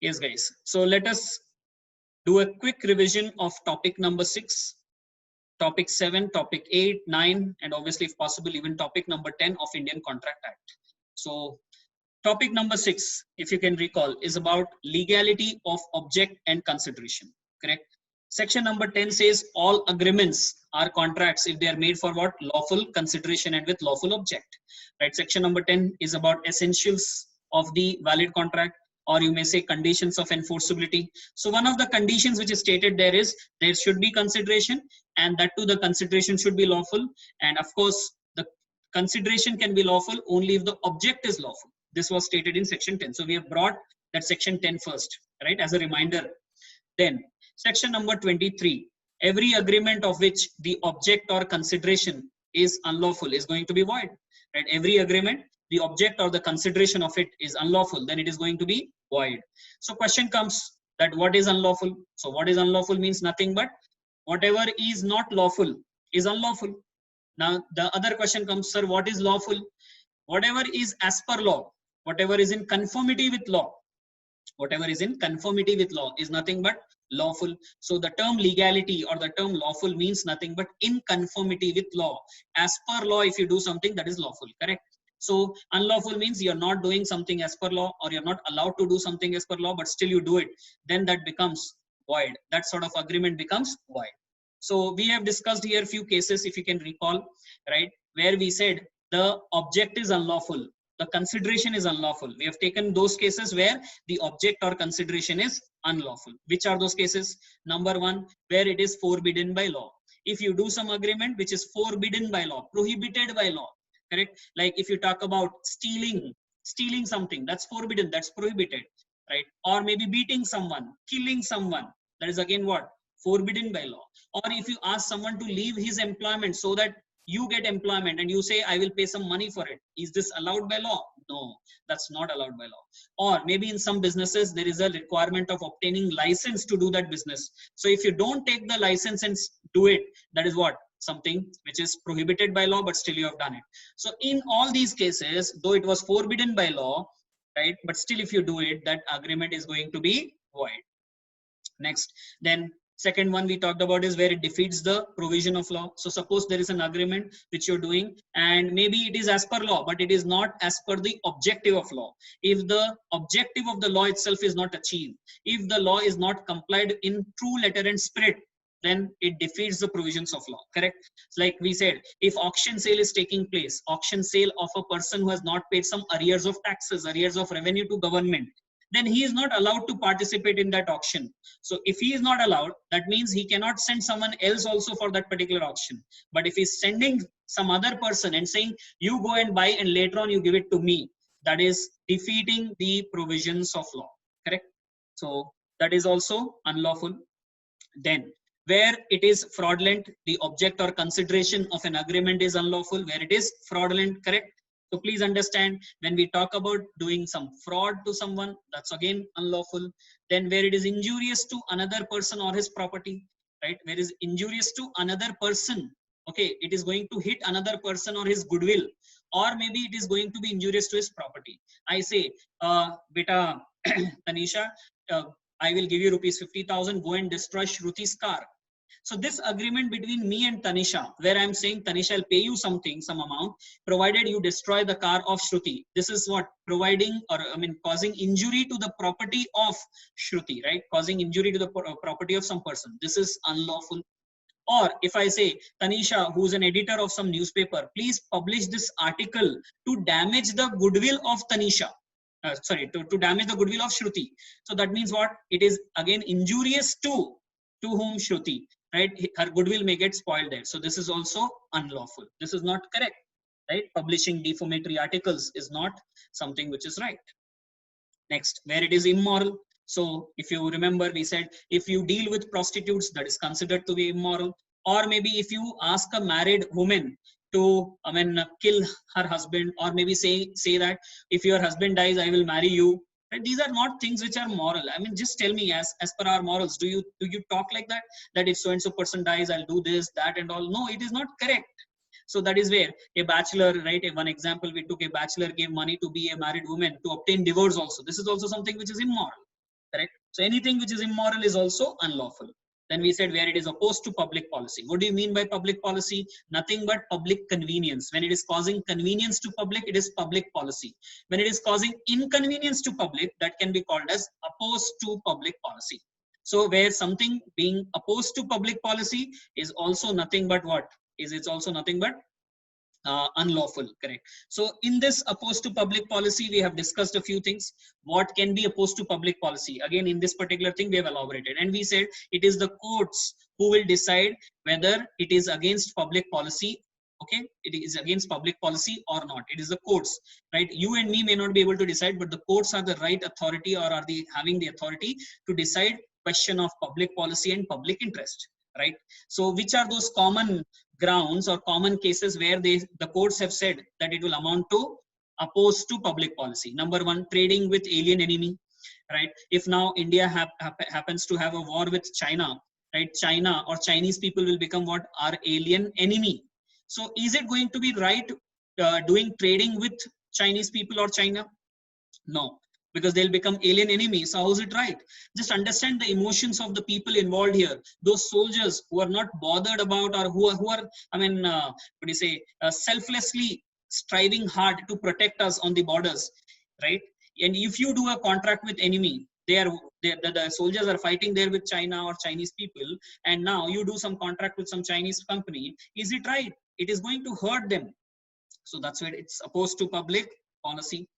Yes, guys. So let us do a quick revision of topic number 6, topic 7, topic 8, 9, and obviously, if possible, even topic number 10 of Indian Contract Act. So topic number 6, if you can recall, is about legality of object and consideration. Correct? Section number 10 says all agreements are contracts if they are made for what? Lawful consideration and with lawful object. Right? Section number 10 is about essentials of the valid contract, or you may say conditions of enforceability. So one of the conditions which is stated there is there should be consideration, and that too the consideration should be lawful. And of course, the consideration can be lawful only if the object is lawful. This was stated in section 10. So we have brought that section 10 first, right, as a reminder. Then section number 23, every agreement of which the object or consideration is unlawful is going to be void. Right? Every agreement, the object or the consideration of it is unlawful, then it is going to be void. So question comes that what is unlawful? So what is unlawful means nothing but whatever is not lawful is unlawful. Now the other question comes, sir, what is lawful? Whatever is as per law, whatever is in conformity with law, whatever is in conformity with law is nothing but lawful. So the term legality or the term lawful means nothing but in conformity with law. As per law, if you do something, that is lawful, correct? So unlawful means you're not doing something as per law, or you're not allowed to do something as per law, but still you do it, then that becomes void. That sort of agreement becomes void. So we have discussed here few cases, if you can recall, right, where we said the object is unlawful, the consideration is unlawful. We have taken those cases where the object or consideration is unlawful. Which are those cases? Number one, where it is forbidden by law. If you do some agreement which is forbidden by law, prohibited by law, correct? Like if you talk about stealing something, that's forbidden, that's prohibited, right? Or maybe beating someone, killing someone, that is again what? Forbidden by law. Or if you ask someone to leave his employment so that you get employment and you say, I will pay some money for it. Is this allowed by law? No, that's not allowed by law. Or maybe in some businesses, there is a requirement of obtaining license to do that business. So if you don't take the license and do it, that is what? Something which is prohibited by law, but still you have done it. So in all these cases, though it was forbidden by law, right, but still if you do it, that agreement is going to be void. Next, then second one we talked about is where it defeats the provision of law. So suppose there is an agreement which you're doing and maybe it is as per law, but it is not as per the objective of law. If the objective of the law itself is not achieved, if the law is not complied in true letter and spirit, then it defeats the provisions of law, correct? Like we said, if auction sale is taking place, auction sale of a person who has not paid some arrears of taxes, arrears of revenue to government, then he is not allowed to participate in that auction. So if he is not allowed, that means he cannot send someone else also for that particular auction. But if he's sending some other person and saying, you go and buy and later on you give it to me, that is defeating the provisions of law, correct? So that is also unlawful. Then where it is fraudulent, the object or consideration of an agreement is unlawful, where it is fraudulent, correct? So please understand, when we talk about doing some fraud to someone, that's again unlawful. Then where it is injurious to another person or his property, right? Where it is injurious to another person, okay, it is going to hit another person or his goodwill, or maybe it is going to be injurious to his property. I say, beta Tanisha, I will give you rupees 50,000, go and destroy Shruti's car. So this agreement between me and Tanisha, where I'm saying, Tanisha, I'll pay you something, some amount, provided you destroy the car of Shruti. This is what? Providing, or I mean, causing injury to the property of Shruti, right? Causing injury to the property of some person. This is unlawful. Or if I say, Tanisha, who's an editor of some newspaper, please publish this article to damage the goodwill of Tanisha. To damage the goodwill of Shruti. So that means what? It is again injurious to whom? Shruti, right? Her goodwill may get spoiled there. So this is also unlawful. This is not correct, right? Publishing defamatory articles is not something which is right. Next, where it is immoral. So if you remember, we said if you deal with prostitutes, that is considered to be immoral. Or maybe if you ask a married woman to, kill her husband, or maybe say that if your husband dies, I will marry you. Right? These are not things which are moral. I mean, just tell me, as per our morals, do you talk like that? That if so and so person dies, I'll do this, that, and all. No, it is not correct. So that is where a bachelor, right? One example, we took a bachelor gave money to be a married woman to obtain divorce also. This is also something which is immoral. correct? So anything which is immoral is also unlawful. Then we said where it is opposed to public policy. What do you mean by public policy? Nothing but public convenience. When it is causing convenience to public, it is public policy. When it is causing inconvenience to public, that can be called as opposed to public policy. So where something being opposed to public policy is also nothing but what? It's also nothing but unlawful, correct? So in this opposed to public policy, we have discussed a few things. What can be opposed to public policy? Again, in this particular thing, we have elaborated, and we said it is the courts who will decide whether it is against public policy. Okay, it is against public policy or not. It is the courts, right? You and me may not be able to decide, but the courts are the right authority, or are the having the authority to decide question of public policy and public interest, right? So which are those common grounds or common cases where the courts have said that it will amount to opposed to public policy? Number one, trading with alien enemy, right? If now India happens to have a war with China, right? China or Chinese people will become what? Our alien enemy. So is it going to be right doing trading with Chinese people or China? No, because they'll become alien enemies. So how is it right? Just understand the emotions of the people involved here. Those soldiers who are not bothered about, or who are I mean, what do you say, selflessly striving hard to protect us on the borders, right? And if you do a contract with enemy, the soldiers are fighting there with China or Chinese people, and now you do some contract with some Chinese company. Is it right? It is going to hurt them. So that's why it's opposed to public policy.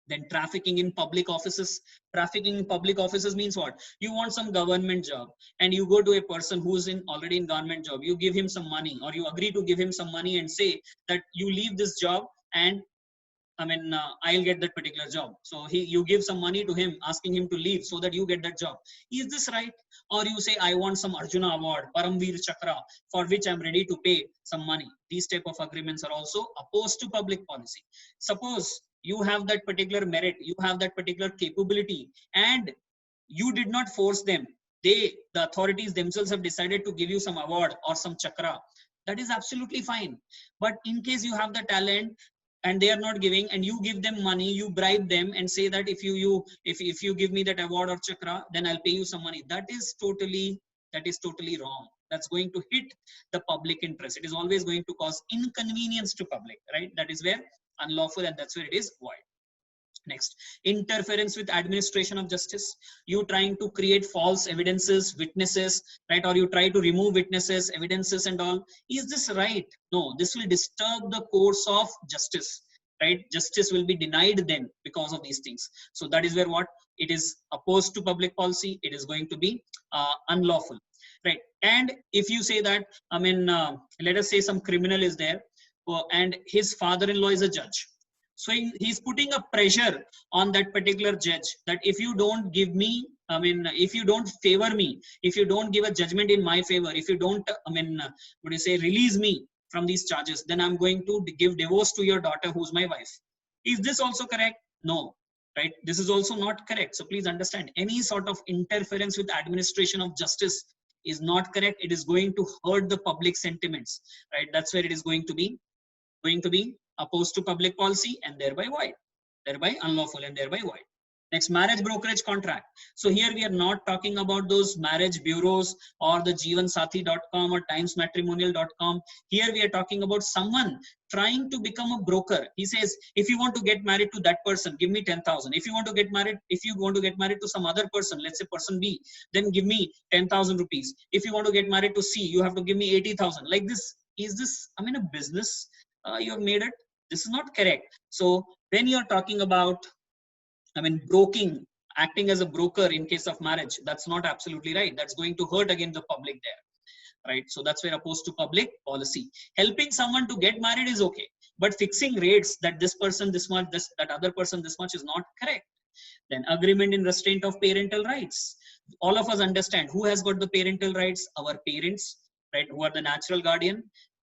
Then trafficking in public offices. Trafficking in public offices means what? You want some government job, and you go to a person who's already in government job. You give him some money, or you agree to give him some money and say that you leave this job, and I'll get that particular job. So you give some money to him, asking him to leave so that you get that job. Is this right? Or you say, I want some Arjuna award, Paramveer Chakra, for which I'm ready to pay some money. These type of agreements are also opposed to public policy. Suppose you have that particular merit, you have that particular capability, and you did not force them. The authorities themselves have decided to give you some award or some chakra. That is absolutely fine. But in case you have the talent and they are not giving, and you give them money, you bribe them and say that if you give me that award or chakra, then I'll pay you some money. That is totally wrong. That's going to hit the public interest. It is always going to cause inconvenience to public, right? That is where unlawful, and that's where it is void. Next, interference with administration of justice. You trying to create false evidences, witnesses, right? Or you try to remove witnesses, evidences and all. Is this right? No, this will disturb the course of justice, right? Justice will be denied then because of these things. So that is where what? It is opposed to public policy. It is going to be unlawful, right? And if you say that, let us say some criminal is there, and his father-in-law is a judge. So he's putting a pressure on that particular judge that if you don't give me, if you don't favor me, if you don't give a judgment in my favor, if you don't, release me from these charges, then I'm going to give divorce to your daughter, who's my wife. Is this also correct? No, right? This is also not correct. So please understand, any sort of interference with administration of justice is not correct. It is going to hurt the public sentiments, right? That's where it is going to be opposed to public policy, and thereby void, thereby unlawful, and thereby void. Next, marriage brokerage contract. So here we are not talking about those marriage bureaus or the jeevansathi.com or timesmatrimonial.com. Here we are talking about someone trying to become a broker. He says, if you want to get married to that person, give me 10,000. If you want to get married to some other person, let's say person B, then give me 10,000 rupees. If you want to get married to C, you have to give me 80,000. Like this. Is this, a business you have made it? This is not correct. So when you're talking about, broking, acting as a broker in case of marriage, that's not absolutely right. That's going to hurt again the public there, right? So that's where opposed to public policy. Helping someone to get married is okay, but fixing rates that this person this much, that other person this much is not correct. Then agreement in restraint of parental rights. All of us understand who has got the parental rights? Our parents, right? Who are the natural guardian.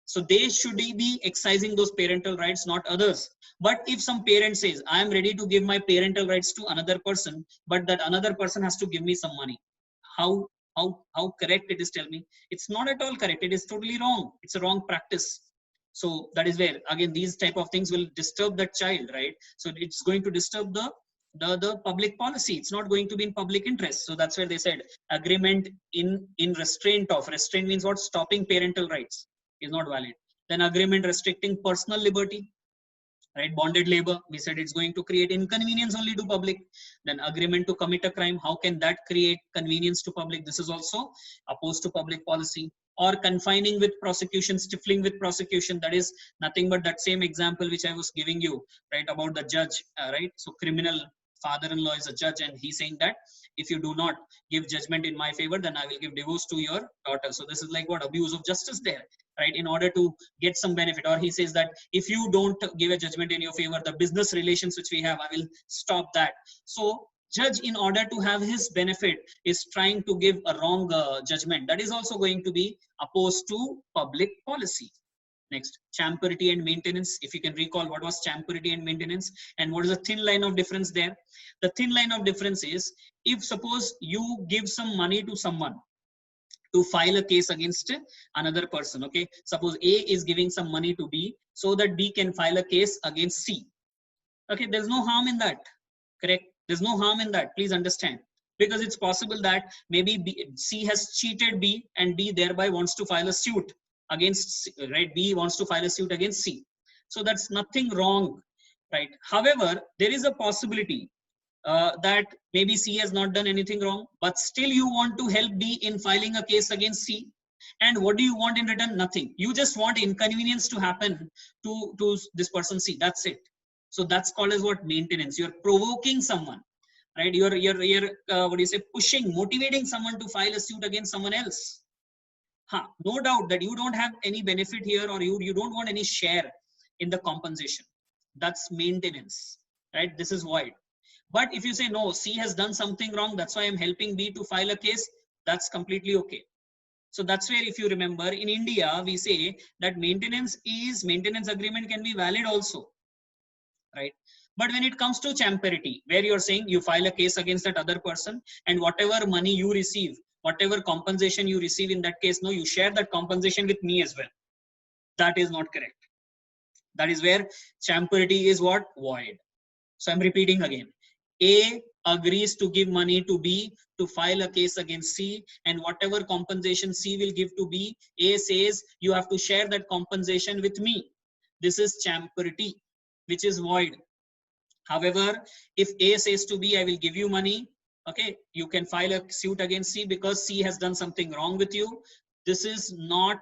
So they should be exercising those parental rights, not others. But if some parent says, I am ready to give my parental rights to another person, but that another person has to give me some money. How correct it is, tell me? It's not at all correct. It is totally wrong. It's a wrong practice. So that is where, again, these type of things will disturb that child, right? So it's going to disturb the the public policy. It's not going to be in public interest. So that's where they said agreement in restraint of. Restraint means what? Stopping parental rights is not valid. Then agreement restricting personal liberty, right? Bonded labor, we said it's going to create inconvenience only to public. Then agreement to commit a crime, how can that create convenience to public? This is also opposed to public policy. Or confining with prosecution, stifling with prosecution, that is nothing but that same example which I was giving you, right, about the judge, right? So criminal father-in-law is a judge, and he's saying that if you do not give judgment in my favor, then I will give divorce to your daughter. So this is like what? Abuse of justice there, right? In order to get some benefit. Or he says that if you don't give a judgment in your favor, the business relations which we have, I will stop that. So judge, in order to have his benefit, is trying to give a wrong judgment. That is also going to be opposed to public policy. Next, champerty and maintenance. If you can recall, what was champerty and maintenance, and what is the thin line of difference there? The thin line of difference is, if suppose you give some money to someone to file a case against another person, okay? Suppose A is giving some money to B so that B can file a case against C. Okay, there's no harm in that, correct? There's no harm in that, please understand. Because it's possible that maybe C has cheated B, and B thereby wants to file a suit against C, right? B wants to file a suit against C. So that's nothing wrong, right? However, there is a possibility that maybe C has not done anything wrong, but still you want to help B in filing a case against C. And what do you want in return? Nothing. You just want inconvenience to happen to this person C. That's it. So that's called as what? Maintenance. You're provoking someone, right? You're what do you say? Pushing, motivating someone to file a suit against someone else. No doubt that you don't have any benefit here, or you don't want any share in the compensation. That's maintenance, right? This is void. But if you say, no, C has done something wrong, that's why I'm helping B to file a case, that's completely okay. So that's where, if you remember, in India, we say that maintenance agreement can be valid also, right? But when it comes to champerty, where you're saying you file a case against that other person, and whatever money you receive, whatever compensation you receive in that case, no, you share that compensation with me as well. That is not correct. That is where champerty is what? Void. So I'm repeating again. A agrees to give money to B to file a case against C, and whatever compensation C will give to B, A says you have to share that compensation with me. This is champerty, which is void. However, if A says to B, I will give you money, okay, you can file a suit against C because C has done something wrong with you. This is not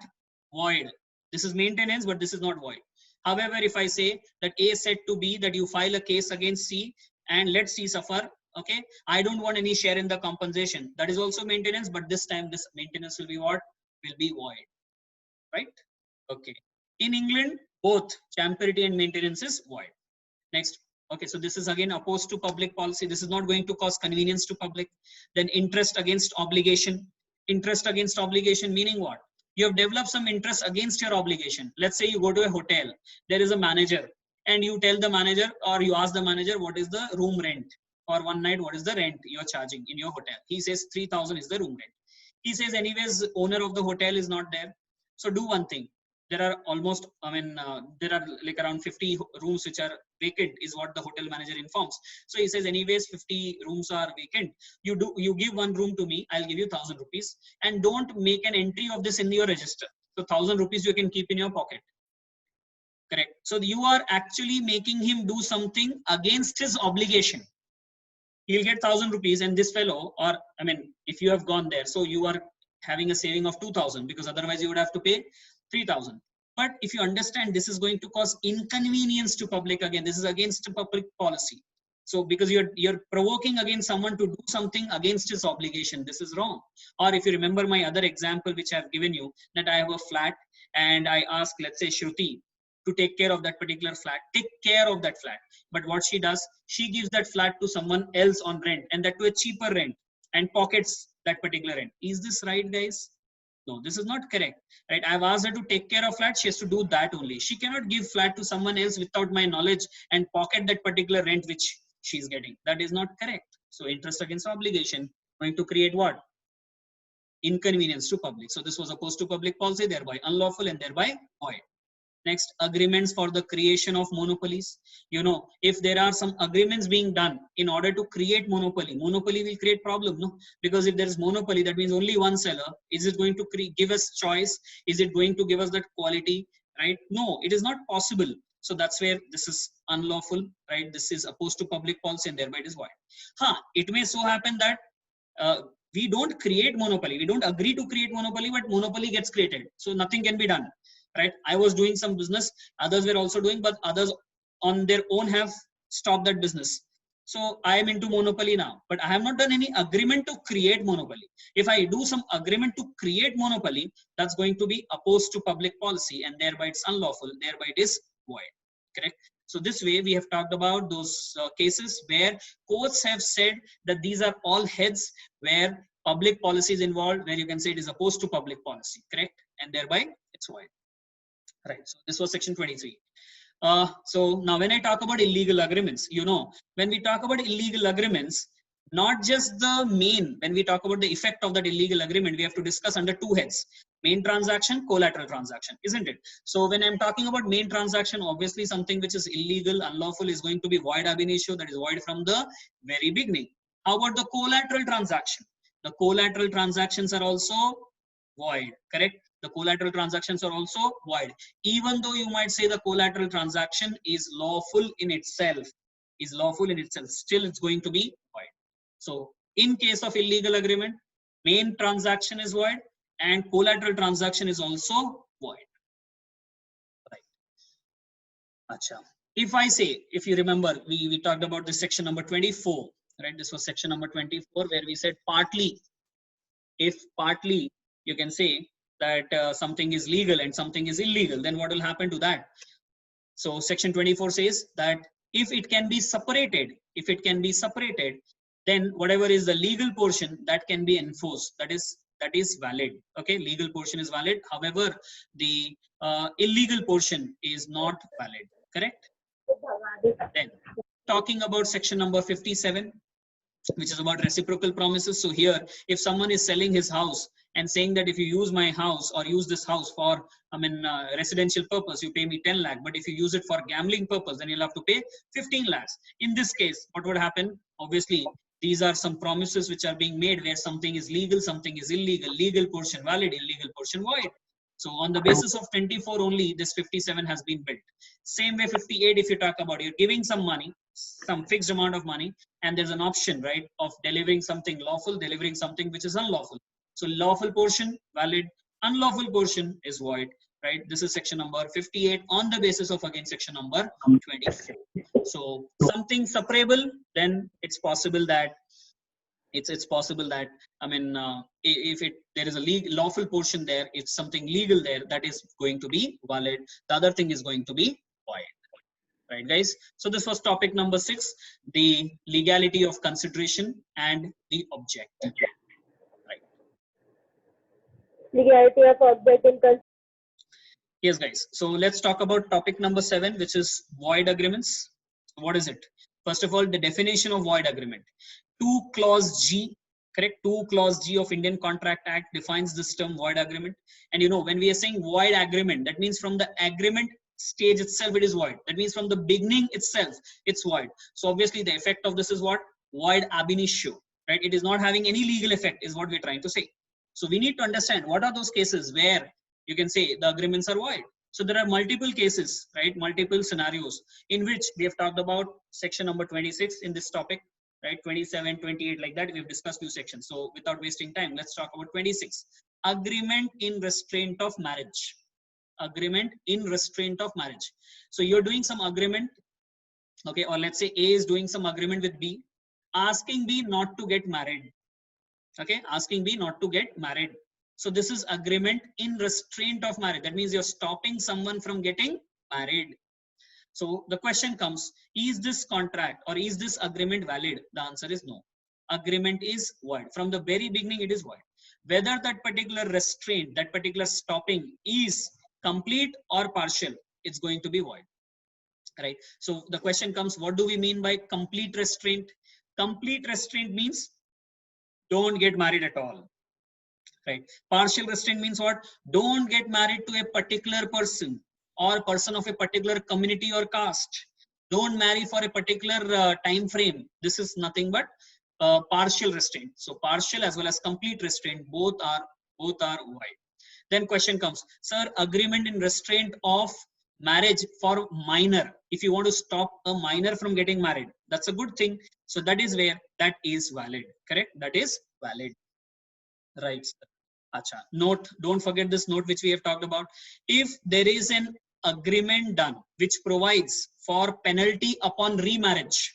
void. This is maintenance, but this is not void. However, if I say that A said to B that you file a case against C and let C suffer, okay, I don't want any share in the compensation. That is also maintenance, but this time this maintenance will be what? Will be void, right? Okay. In England, both champerty and maintenance is void. Next. Okay, so this is again opposed to public policy. This is not going to cause convenience to public. Then interest against obligation. Interest against obligation meaning what? You have developed some interest against your obligation. Let's say you go to a hotel, there is a manager, and you tell the manager, or you ask the manager, what is the room rent for one night? What is the rent you're charging in your hotel? He says 3,000 is the room rent. He says, anyways, owner of the hotel is not there. So do one thing. There are almost, there are like around 50 rooms which are vacant, is what the hotel manager informs. So he says, anyways, 50 rooms are vacant. You give one room to me, I'll give you 1,000 rupees, and don't make an entry of this in your register. So 1,000 rupees you can keep in your pocket. Correct. So you are actually making him do something against his obligation. He'll get 1,000 rupees, and this fellow, or if you have gone there, so you are having a saving of 2,000, because otherwise you would have to pay 3,000. But if you understand, this is going to cause inconvenience to public. Again, this is against public policy. So because you're provoking against someone to do something against his obligation, this is wrong. Or if you remember my other example which I've given you, that I have a flat and I ask, let's say, Shruti to take care of that particular flat, take care of that flat. But what she does, she gives that flat to someone else on rent, and that to a cheaper rent, and pockets that particular rent. Is this right, guys? No, this is not correct, right? I've asked her to take care of flat. She has to do that only. She cannot give flat to someone else without my knowledge and pocket that particular rent which she's getting. That is not correct. So interest against obligation going to create what? Inconvenience to public. So this was opposed to public policy, thereby unlawful and thereby void. Next, agreements for the creation of monopolies. You know, if there are some agreements being done in order to create monopoly will create problem, no? Because if there is monopoly, that means only one seller. Is it going to give us choice? Is it going to give us that quality, right? No, it is not possible. So that's where this is unlawful, right? This is opposed to public policy and thereby it is void. It may so happen that we don't create monopoly, we don't agree to create monopoly, but monopoly gets created. So nothing can be done, right? I was doing some business, others were also doing, but others on their own have stopped that business. So I am into monopoly now, but I have not done any agreement to create monopoly. If I do some agreement to create monopoly, that's going to be opposed to public policy and thereby it's unlawful, thereby it is void, correct? So this way we have talked about those cases where courts have said that these are all heads where public policy is involved, where you can say it is opposed to public policy, correct? And thereby it's void, right? So this was section 23. So now when I talk about illegal agreements, you know, when we talk about illegal agreements, not just the main, when we talk about the effect of that illegal agreement, we have to discuss under two heads: main transaction, collateral transaction, isn't it? So when I'm talking about main transaction, obviously something which is illegal, unlawful is going to be void ab initio, that is void from the very beginning. How about the collateral transaction? The collateral transactions are also void, correct? The collateral transactions are also void. Even though you might say the collateral transaction is lawful in itself, still it's going to be void. So in case of illegal agreement, main transaction is void and collateral transaction is also void. Right. Acha. If I say, if you remember, we talked about this section number 24, right? This was section number 24 where we said partly, if partly you can say that something is legal and something is illegal, then what will happen to that? So section 24 says that if it can be separated, then whatever is the legal portion that can be enforced, that is valid. Okay, legal portion is valid. However, the illegal portion is not valid. Correct? Then talking about section number 57, which is about reciprocal promises. So here, if someone is selling his house and saying that if you use my house or use this house for residential purpose, you pay me 10 lakh, but if you use it for gambling purpose, then you'll have to pay 15 lakhs. In this case, what would happen? Obviously, these are some promises which are being made where something is legal, something is illegal, legal portion valid, illegal portion void. So on the basis of 24 only, this 57 has been built. Same way 58, if you talk about, you're giving some money, some fixed amount of money, and there's an option, right, of delivering something lawful, delivering something which is unlawful. So lawful portion valid, unlawful portion is void, right? This is section number 58 on the basis of again section number 24. So something separable, then it's possible that if there is a lawful portion there, if something legal there, that is going to be valid. The other thing is going to be void. Right, guys? So this was topic number 6, the legality of consideration and the object. Right. Legality of object in consideration. Yes, guys. So let's talk about topic number 7, which is void agreements. What is it? First of all, the definition of void agreement. 2 clause G, correct? 2 clause G of Indian Contract Act defines this term void agreement. And you know, when we are saying void agreement, that means from the agreement stage itself it is void. That means from the beginning itself it's void. So obviously the effect of this is what? Void ab initio, right? It is not having any legal effect is what we're trying to say. So we need to understand what are those cases where you can say the agreements are void. So there are multiple cases, right? Multiple scenarios in which we have talked about section number 26 in this topic, right? 27, 28, like that. We've discussed 2 sections. So without wasting time, let's talk about 26. Agreement in restraint of marriage. Agreement in restraint of marriage. So you're doing some agreement, okay, or let's say A is doing some agreement with B, asking B not to get married. Okay, asking B not to get married. So this is agreement in restraint of marriage. That means you're stopping someone from getting married. So the question comes, is this contract or is this agreement valid? The answer is no. Agreement is void. From the very beginning, it is void. Whether that particular restraint, that particular stopping is complete or partial, it's going to be void. Right? So the question comes, what do we mean by complete restraint? Complete restraint means don't get married at all. Right? Partial restraint means what? Don't get married to a particular person. or person of a particular community or caste. Don't marry for a particular time frame. This is nothing but partial restraint. So partial as well as complete restraint, both are void. Then question comes, sir, agreement in restraint of marriage for minor. If you want to stop a minor from getting married, that's a good thing. So that is where that is valid. Correct? That is valid. Right. Acha. Note, don't forget this note which we have talked about. If there is an agreement done which provides for penalty upon remarriage,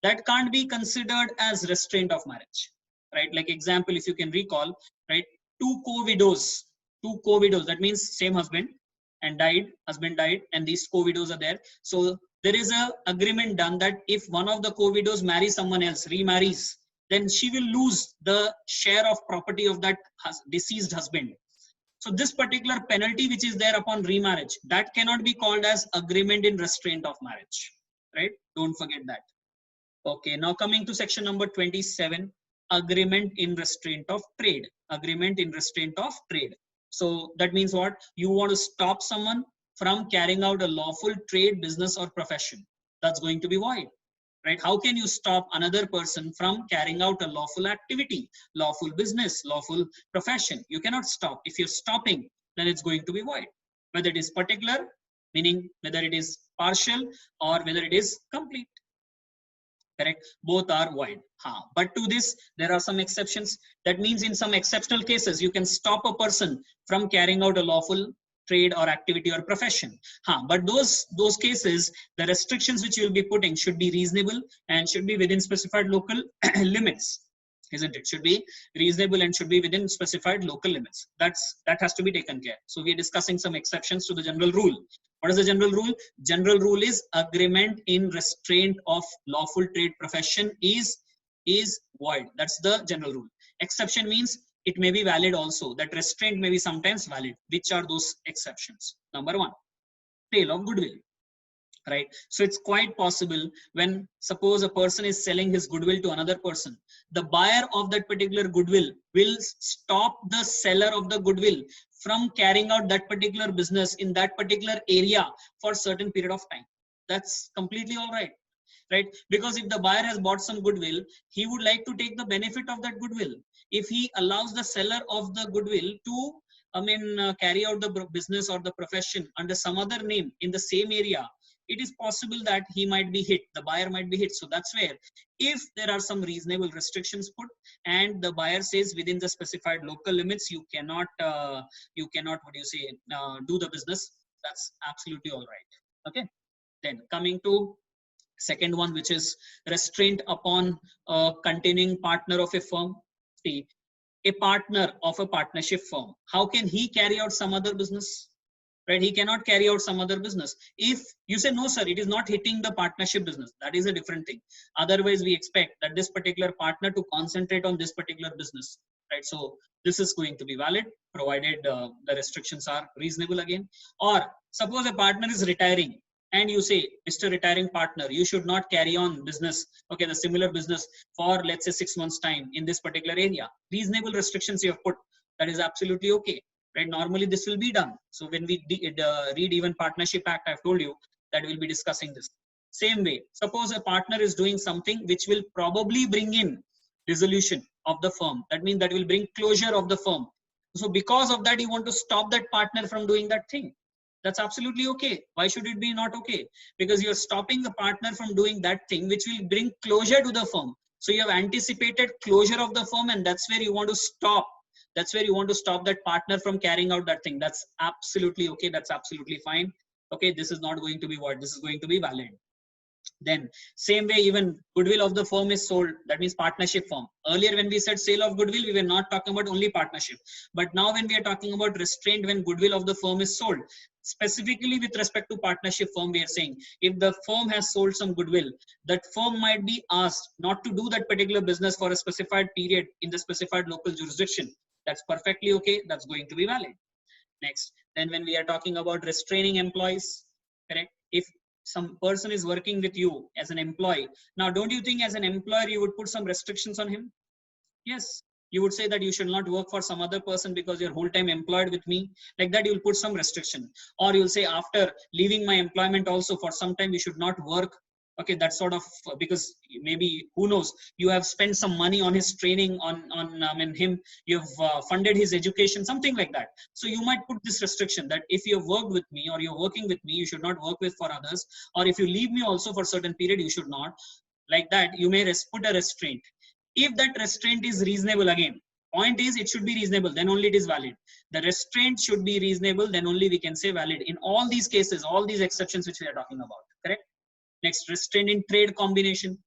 that can't be considered as restraint of marriage. Right? Like example, if you can recall, right, two co-widows, that means same husband husband died, and these co-widows are there. So there is a agreement done that if one of the co-widows marries someone else, remarries, then she will lose the share of property of that deceased husband. So this particular penalty which is there upon remarriage, that cannot be called as agreement in restraint of marriage, right? Don't forget that. Okay, now coming to section number 27, agreement in restraint of trade. Agreement in restraint of trade. So that means what? You want to stop someone from carrying out a lawful trade, business, or profession. That's going to be void. Right? How can you stop another person from carrying out a lawful activity, lawful business, lawful profession? You cannot stop. If you're stopping, then it's going to be void. Whether it is particular, meaning whether it is partial or whether it is complete. Correct? Both are void. But to this, there are some exceptions. That means in some exceptional cases, you can stop a person from carrying out a lawful trade or activity or profession. But those cases, the restrictions which you will be putting should be reasonable and should be within specified local limits. Isn't it? Should be reasonable and should be within specified local limits. That has to be taken care. So we are discussing some exceptions to the general rule. What is the general rule? General rule is agreement in restraint of lawful trade profession is void. That's the general rule. Exception means it may be valid also. That restraint may be sometimes valid. Which are those exceptions? Number one, sale of goodwill. Right? So it's quite possible when suppose a person is selling his goodwill to another person, the buyer of that particular goodwill will stop the seller of the goodwill from carrying out that particular business in that particular area for a certain period of time. That's completely all right. Right? Because if the buyer has bought some goodwill, he would like to take the benefit of that goodwill. If he allows the seller of the goodwill to carry out the business or the profession under some other name in the same area, it is possible that he might be hit, the buyer might be hit. So that's where, if there are some reasonable restrictions put and the buyer says within the specified local limits, you cannot do the business, that's absolutely all right. Okay. Then coming to second one, which is restraint upon a continuing partner of a firm. See, a partner of a partnership firm, how can he carry out some other business? Right? He cannot carry out some other business. If you say, no, sir, it is not hitting the partnership business, that is a different thing. Otherwise, we expect that this particular partner to concentrate on this particular business. Right? So this is going to be valid, provided the restrictions are reasonable again. Or suppose a partner is retiring and you say, Mr. Retiring partner, you should not carry on business, okay, the similar business for, let's say, 6 months time in this particular area. Reasonable restrictions you have put, that is absolutely okay. Right? Normally this will be done. So when we read even Partnership Act, I've told you that we'll be discussing this. Same way, suppose a partner is doing something which will probably bring in dissolution of the firm. That means that will bring closure of the firm. So because of that, you want to stop that partner from doing that thing. That's absolutely okay. Why should it be not okay? Because you're stopping the partner from doing that thing which will bring closure to the firm. So you have anticipated closure of the firm, and that's where you want to stop. That's where you want to stop that partner from carrying out that thing. That's absolutely okay. That's absolutely fine. Okay, this is not going to be void. This is going to be valid. Then same way, even goodwill of the firm is sold. That means partnership firm. Earlier when we said sale of goodwill, we were not talking about only partnership. But now when we are talking about restraint when goodwill of the firm is sold, specifically with respect to partnership firm, we are saying if the firm has sold some goodwill, that firm might be asked not to do that particular business for a specified period in the specified local jurisdiction. That's perfectly okay. That's going to be valid. Next, then when we are talking about restraining employees, correct? If some person is working with you as an employee, now don't you think as an employer you would put some restrictions on him? Yes. You would say that you should not work for some other person because you're whole time employed with me. Like that, you'll put some restriction. Or you'll say after leaving my employment also for some time, you should not work. Okay, that sort of, because maybe, who knows, you have spent some money on his training, on him, you've funded his education, something like that. So you might put this restriction that if you have worked with me or you're working with me, you should not work with for others. Or if you leave me also for a certain period, you should not. Like that, you may put a restraint. If that restraint is reasonable, again, point is it should be reasonable, then only it is valid. The restraint should be reasonable, then only we can say valid in all these cases, all these exceptions which we are talking about. Correct? Next, restraint in trade combination.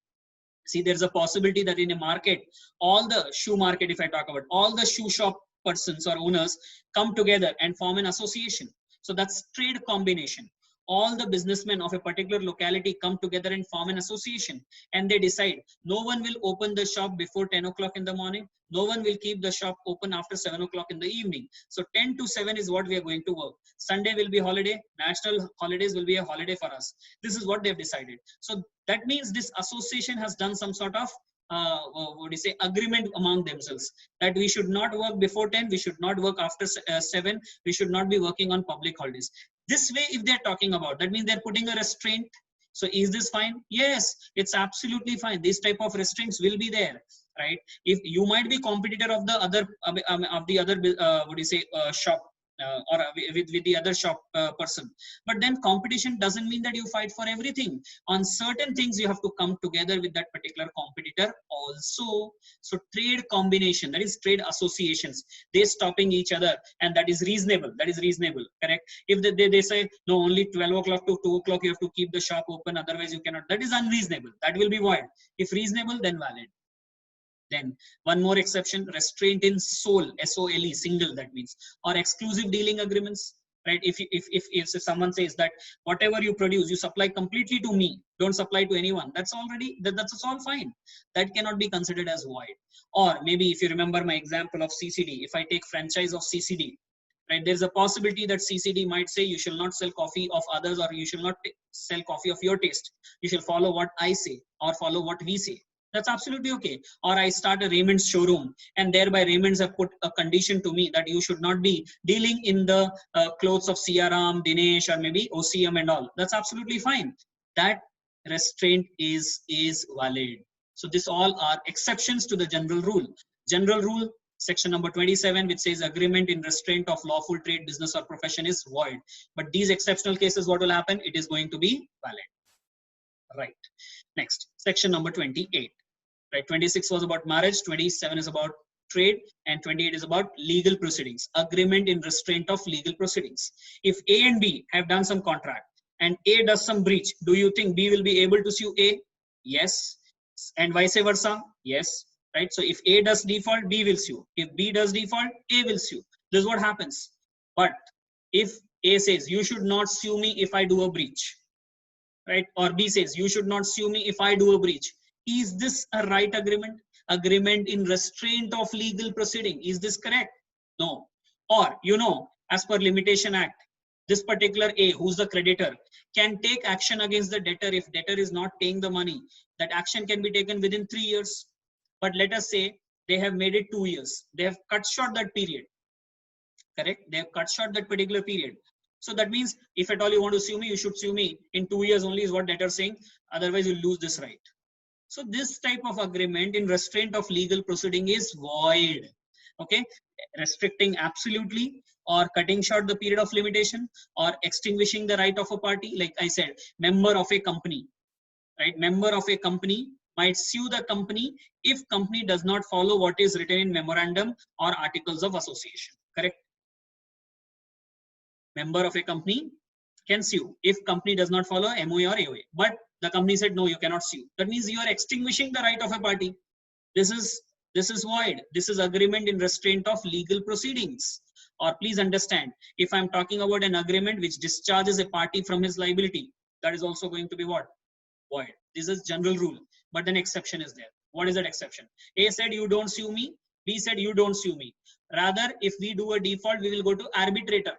See, there's a possibility that in a market, all the shoe market, if I talk about, all the shoe shop persons or owners come together and form an association. So that's trade combination. All the businessmen of a particular locality come together and form an association, and they decide no one will open the shop before 10 o'clock in the morning. No one will keep the shop open after 7 o'clock in the evening. So 10 to 7 is what we are going to work. Sunday will be holiday. National holidays will be a holiday for us. This is what they've decided. So that means this association has done some sort of what do you say, agreement among themselves, that we should not work before 10, we should not work after 7, we should not be working on public holidays. This way, if they're talking about, that means they're putting a restraint. So is this fine? Yes, it's absolutely fine. This type of restraints will be there, right? If you might be competitor of the other what do you say, shop, or with the other shop person, but then competition doesn't mean that you fight for everything. On certain things you have to come together with that particular competitor also. So trade combination, that is trade associations, they stopping each other, and that is reasonable. That is reasonable. Correct? If they say no, only 12 o'clock to 2 o'clock you have to keep the shop open, otherwise you cannot, that is unreasonable. That will be void. If reasonable, then valid. Then one more exception, restraint in sole, S-O-L-E, single, that means, or exclusive dealing agreements, right? If someone says that whatever you produce, you supply completely to me, don't supply to anyone, that's already, that's all fine. That cannot be considered as void. Or maybe if you remember my example of CCD, if I take franchise of CCD, right, there's a possibility that CCD might say you shall not sell coffee of others, or you shall not sell coffee of your taste. You shall follow what I say or follow what we say. That's absolutely okay. Or I start a Raymond's showroom, and thereby Raymond's have put a condition to me that you should not be dealing in the clothes of Siaram, Dinesh, or maybe OCM and all. That's absolutely fine. That restraint is valid. So this all are exceptions to the general rule. General rule, section number 27, which says agreement in restraint of lawful trade, business, or profession is void. But these exceptional cases, what will happen? It is going to be valid. Right. Next, section number 28. Right, 26 was about marriage, 27 is about trade, and 28 is about legal proceedings. Agreement in restraint of legal proceedings. If A and B have done some contract and A does some breach, do you think B will be able to sue A? Yes. And vice versa? Yes. Right. So if A does default, B will sue. If B does default, A will sue. This is what happens. But if A says you should not sue me if I do a breach, right? Or B says you should not sue me if I do a breach. Is this a right agreement? Agreement in restraint of legal proceeding. Is this correct? No. Or, as per Limitation Act, this particular A, who's the creditor, can take action against the debtor if debtor is not paying the money. That action can be taken within 3 years. But let us say they have made it 2 years. They have cut short that period. Correct? They have cut short that particular period. So that means if at all you want to sue me, you should sue me in 2 years only, is what debtor is saying. Otherwise, you lose this right. So this type of agreement in restraint of legal proceeding is void. Okay, restricting absolutely, or cutting short the period of limitation, or extinguishing the right of a party. Like I said, member of a company, right? Member of a company might sue the company if company does not follow what is written in memorandum or articles of association. Correct? Member of a company can sue if company does not follow MOA or AOA. But the company said, no, you cannot sue. That means you are extinguishing the right of a party. This is void. This is agreement in restraint of legal proceedings. Or please understand, if I'm talking about an agreement which discharges a party from his liability, that is also going to be what? Void. This is general rule, but an exception is there. What is that exception? A said, you don't sue me. B said, you don't sue me. Rather, if we do a default, we will go to arbitrator.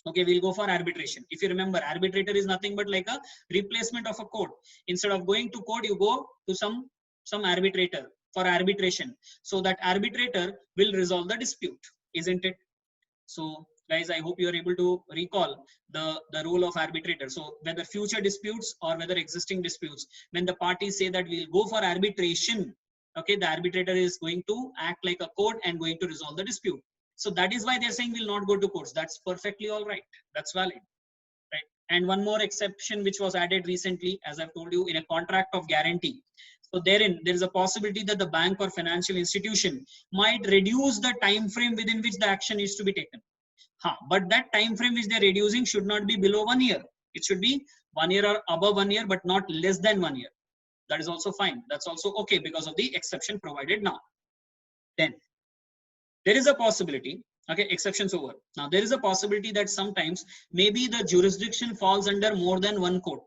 Okay, we'll go for arbitration. If you remember, arbitrator is nothing but like a replacement of a court. Instead of going to court, you go to some arbitrator. for arbitration, so that arbitrator will resolve the dispute, isn't it? So guys, I hope you are able to recall the role of arbitrator. So whether future disputes or whether existing disputes, when the parties say that we'll go for arbitration, okay, the arbitrator is going to act like a court and going to resolve the dispute. So that is why they're saying we'll not go to courts. That's perfectly all right. That's valid. Right. And one more exception which was added recently, as I've told you, in a contract of guarantee. So therein, there is a possibility that the bank or financial institution might reduce the time frame within which the action is to be taken. But that time frame which they're reducing should not be below 1 year. It should be 1 year or above 1 year, but not less than 1 year. That is also fine. That's also okay because of the exception provided now. Then there is a possibility, okay, exceptions over. Now there is a possibility that sometimes maybe the jurisdiction falls under more than one court.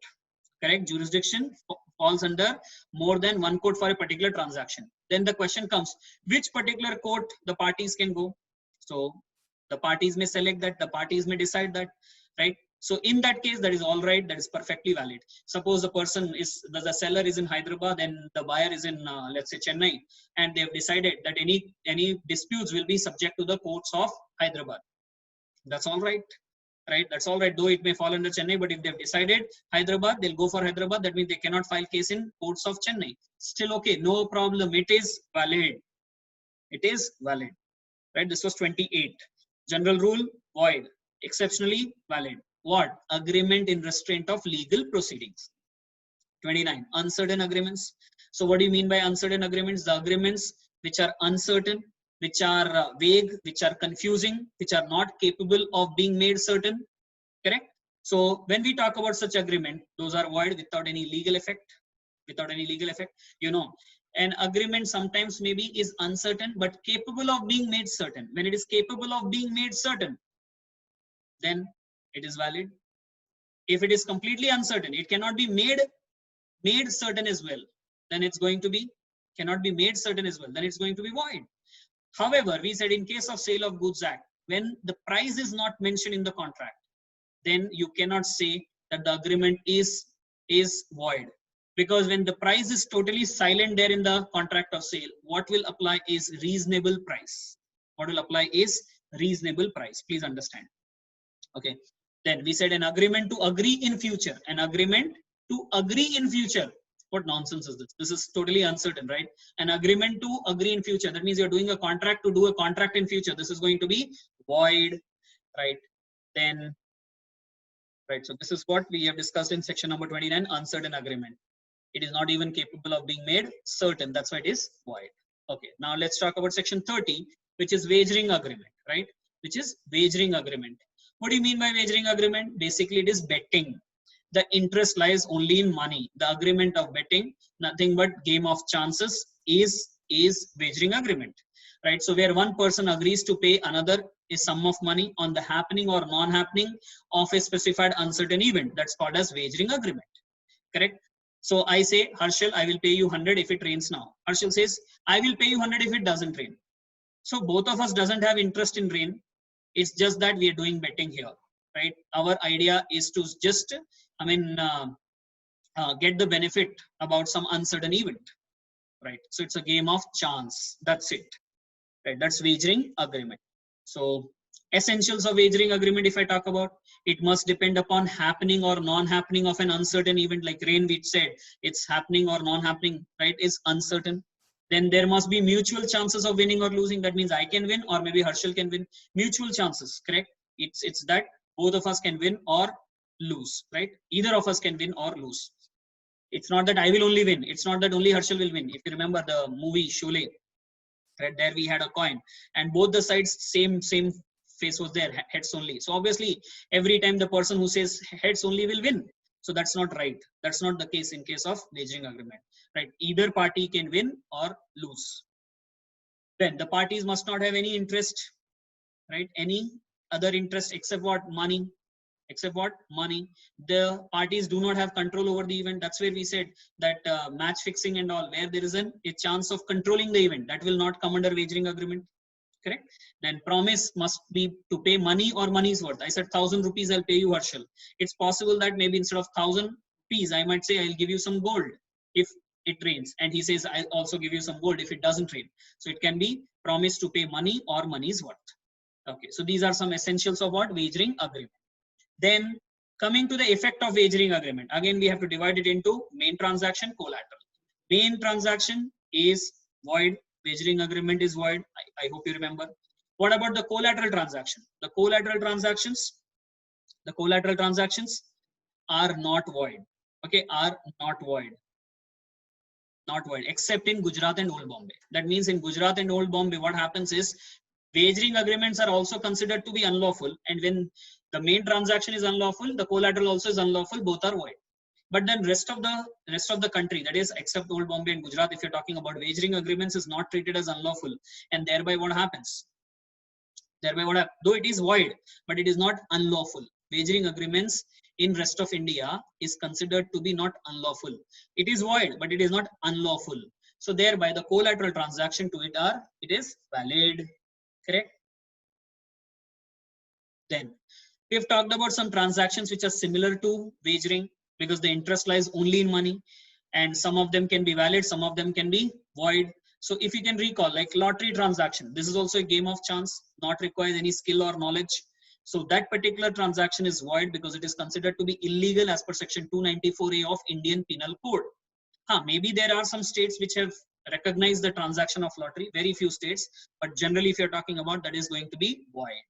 Correct? Jurisdiction falls under more than one court for a particular transaction. Then the question comes, which particular court the parties can go? So the parties may select that, the parties may decide that, right? So in that case, that is all right. That is perfectly valid. Suppose the person is, the seller is in Hyderabad and the buyer is in, let's say, Chennai, and they've decided that any disputes will be subject to the courts of Hyderabad. That's all right. Right, that's all right, though it may fall under Chennai, but if they've decided Hyderabad, they'll go for Hyderabad. That means they cannot file case in courts of Chennai. Still okay, no problem. It is valid. It is valid. Right, this was 28. General rule, void. Exceptionally valid. What? Agreement in restraint of legal proceedings. 29. Uncertain agreements. So what do you mean by uncertain agreements? The agreements which are uncertain, which are vague, which are confusing, which are not capable of being made certain. Correct? So when we talk about such agreement, those are void without any legal effect. Without any legal effect. You know, an agreement sometimes maybe is uncertain but capable of being made certain. When it is capable of being made certain, then it is valid. If it is completely uncertain, it cannot be made certain as well, then it's going to be, cannot be made certain as well, then it's going to be void. However, we said in case of Sale of Goods Act, when the price is not mentioned in the contract, then you cannot say that the agreement is void. Because when the price is totally silent there in the contract of sale, what will apply is reasonable price. What will apply is reasonable price. Please understand. Okay. Then we said an agreement to agree in future. An agreement to agree in future. What nonsense is this? This is totally uncertain, right? An agreement to agree in future. That means you're doing a contract to do a contract in future. This is going to be void, right? Then, right. So this is what we have discussed in section number 29, uncertain agreement. It is not even capable of being made certain. That's why it is void. Okay. Now let's talk about section 30, which is wagering agreement, right? Which is wagering agreement. What do you mean by wagering agreement? Basically, it is betting. The interest lies only in money. The agreement of betting, nothing but game of chances, is wagering agreement, right? So where one person agrees to pay another a sum of money on the happening or non-happening of a specified uncertain event, that's called as wagering agreement. Correct? So I say, Harshal, I will pay you 100 if it rains now. Harshal says, I will pay you 100 if it doesn't rain. So both of us doesn't have interest in rain. It's just that we are doing betting here, right? Our idea is to just, get the benefit about some uncertain event, right? So it's a game of chance. That's it, right? That's wagering agreement. So essentials of wagering agreement, if I talk about, it must depend upon happening or non-happening of an uncertain event. Like rain, we said it's happening or non-happening, right? Is uncertain. Then there must be mutual chances of winning or losing. That means I can win or maybe Harshal can win. Mutual chances, correct? It's that both of us can win or lose, right? Either of us can win or lose. It's not that I will only win. It's not that only Harshal will win. If you remember the movie Sholay, right, there we had a coin and both the sides same face was there, heads only. So obviously every time the person who says heads only will win. So that's not right. That's not the case in case of wagering agreement, right? Either party can win or lose. Then the parties must not have any interest, right? Any other interest except what? Money. Except what? Money. The parties do not have control over the event. That's where we said that match fixing and all, where there is a chance of controlling the event, that will not come under wagering agreement. Correct? Then promise must be to pay money or money's worth. I said 1,000 rupees I'll pay you, Harshal. It's possible that maybe instead of 1,000 rupees, I might say I'll give you some gold. If it rains, and he says, I'll also give you some gold if it doesn't rain. So it can be promise to pay money or money's worth. Okay, so these are some essentials of what? Wagering agreement. Then coming to the effect of wagering agreement, again we have to divide it into main transaction, collateral. Main transaction is void, wagering agreement is void. I hope you remember. What about the collateral transaction? The collateral transactions are not void. Okay, are not void. Not void, except in Gujarat and Old Bombay. That means in Gujarat and Old Bombay, what happens is wagering agreements are also considered to be unlawful, and when the main transaction is unlawful, the collateral also is unlawful. Both are void. But then rest of the country, that is except Old Bombay and Gujarat, if you're talking about wagering agreements, is not treated as unlawful, and thereby what happens? Though it is void, but it is not unlawful. Wagering agreements in rest of India is considered to be not unlawful. It is void, but it is not unlawful. So thereby the collateral transaction to it is valid. Correct? Then we have talked about some transactions which are similar to wagering because the interest lies only in money, and some of them can be valid, some of them can be void. So if you can recall, like lottery transaction, this is also a game of chance, not requires any skill or knowledge. So that particular transaction is void because it is considered to be illegal as per section 294A of Indian Penal Code. Maybe there are some states which have recognized the transaction of lottery, very few states, but generally if you're talking about, that is going to be void.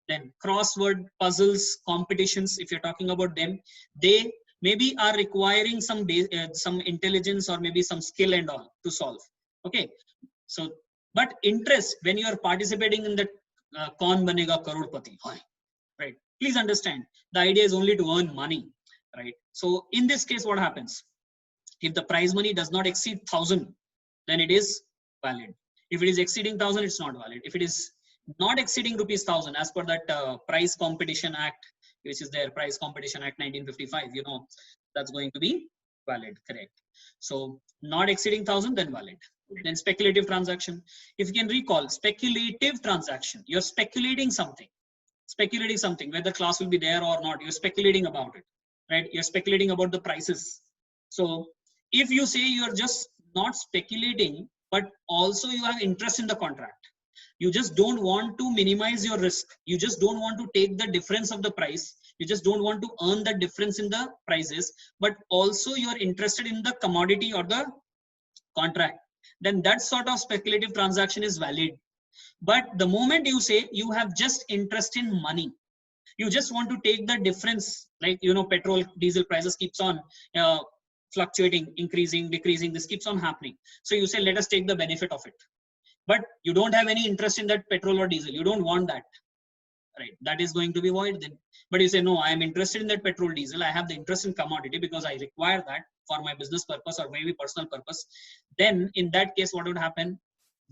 Then crossword puzzles competitions, if you're talking about them, they maybe are requiring some intelligence or maybe some skill and all to solve. Okay, so but interest when you are participating in the Kaun Banega Crorepati, right? Please understand, the idea is only to earn money, right? So in this case, what happens? If the prize money does not exceed 1,000, then it is valid. If it is exceeding 1,000, it's not valid. If it is not exceeding rupees 1,000, as per that Prize Competition Act, which is there, Prize Competition Act 1955, you know, that's going to be valid. Correct. So not exceeding 1,000, then valid. Then speculative transaction. If you can recall, speculative transaction, you're speculating something, whether class will be there or not. You're speculating about it, right? You're speculating about the prices. So if you say you're just not speculating, but also you have interest in the contract, you just don't want to minimize your risk, you just don't want to take the difference of the price, you just don't want to earn the difference in the prices, but also you're interested in the commodity or the contract, then that sort of speculative transaction is valid. But the moment you say you have just interest in money, you just want to take the difference, like, you know, petrol, diesel prices keeps on fluctuating, increasing, decreasing, this keeps on happening. So you say, let us take the benefit of it. But you don't have any interest in that petrol or diesel. You don't want that, right? That is going to be void then. But you say, no, I am interested in that petrol, diesel. I have the interest in commodity because I require that for my business purpose or maybe personal purpose. Then in that case, what would happen?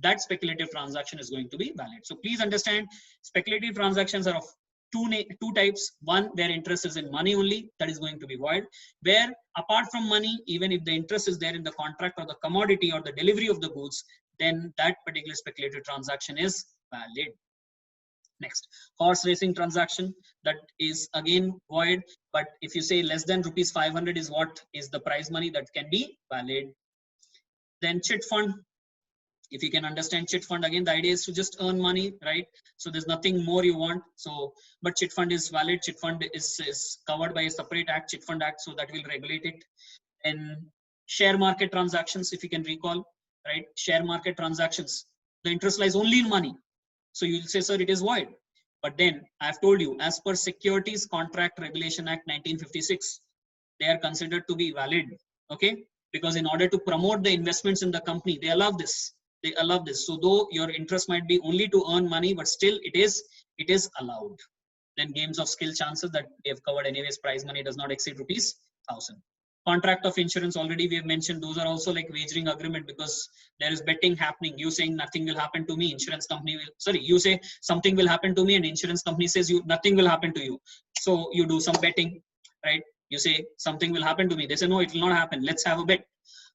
That speculative transaction is going to be valid. So please understand, speculative transactions are of two types. One, where interest is in money only, that is going to be void. Where apart from money, even if the interest is there in the contract or the commodity or the delivery of the goods, then that particular speculative transaction is valid. Next, horse racing transaction, that is again void. But if you say less than rupees 500 is what is the prize money, that can be valid. Then chit fund. If you can understand chit fund, again, the idea is to just earn money, right? So there's nothing more you want. So, but chit fund is valid. Chit fund is covered by a separate act, Chit Fund Act, so that will regulate it. And share market transactions, if you can recall, right? Share market transactions, the interest lies only in money. So you'll say, sir, it is void. But then I've told you, as per Securities Contract Regulation Act 1956, they are considered to be valid. Okay, because in order to promote the investments in the company, they allow this. They allow this. So though your interest might be only to earn money, but still it is allowed. Then games of skill chances, that we have covered anyways. Prize money does not exceed rupees 1,000. Contract of insurance, already we have mentioned, those are also like wagering agreement, because there is betting happening. You saying nothing will happen to me, insurance company will, sorry, you say something will happen to me and insurance company says nothing will happen to you. So you do some betting, right? You say something will happen to me, they say no, it will not happen, let's have a bet.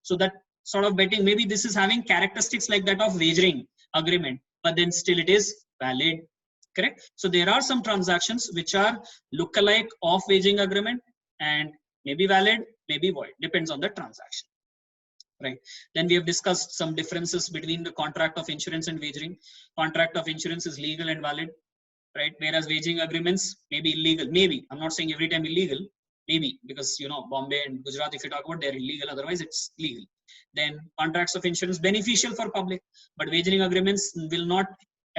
So that sort of betting, maybe this is having characteristics like that of wagering agreement, but then still it is valid. Correct? So there are some transactions which are lookalike of wagering agreement and may be valid, may be void, depends on the transaction. right? Then we have discussed some differences between the contract of insurance and wagering. Contract of insurance is legal and valid, right? Whereas wagering agreements may be illegal. Maybe, I'm not saying every time illegal, maybe, because you know Bombay and Gujarat, if you talk about, they're illegal, otherwise it's legal. Then contracts of insurance beneficial for public, but wagering agreements will not,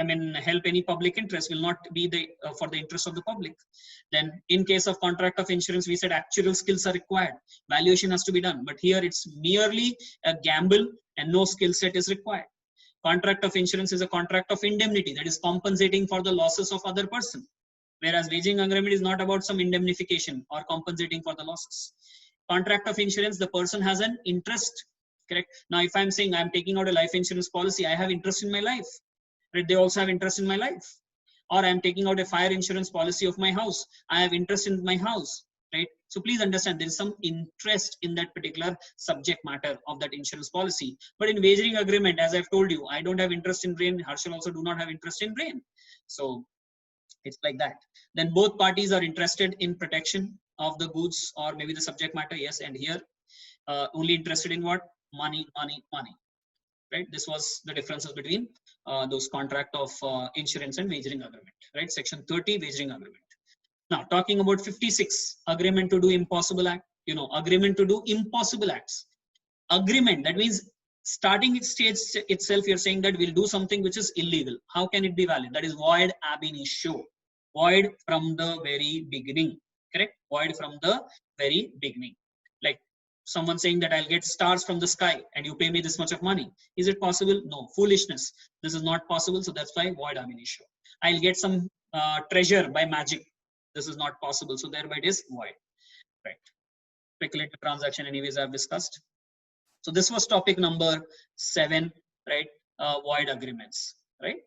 I mean, help any public interest, will not be the for the interest of the public. Then in case of contract of insurance, we said actual skills are required, valuation has to be done, but here it's merely a gamble and no skill set is required. Contract of insurance is a contract of indemnity, that is compensating for the losses of other person, whereas wagering agreement is not about some indemnification or compensating for the losses. Contract of insurance, the person has an interest, correct? Now, if I'm saying I'm taking out a life insurance policy, I have interest in my life, right? They also have interest in my life. Or I'm taking out a fire insurance policy of my house, I have interest in my house, right? So please understand, there is some interest in that particular subject matter of that insurance policy. But in wagering agreement, as I've told you, I don't have interest in rain, Harshal also do not have interest in rain. So it's like that. Then both parties are interested in protection of the goods or maybe the subject matter, yes, and here only interested in what? Money, money, money, right? This was the differences between those contract of insurance and wagering agreement, right? Section 30, wagering agreement. Now, talking about 56, agreement to do impossible act, you know, agreement to do impossible acts. Agreement, that means starting its stage itself, you're saying that we'll do something which is illegal. How can it be valid? That is void ab initio, void from the very beginning, correct? Void from the very beginning. Like someone saying that I'll get stars from the sky and you pay me this much of money. Is it possible? No, foolishness. This is not possible. So that's why void ab initio. I'll get some treasure by magic. This is not possible. So thereby it is void, right? Speculative transaction, anyways, I've discussed. So this was topic number 7, right? Void agreements, right?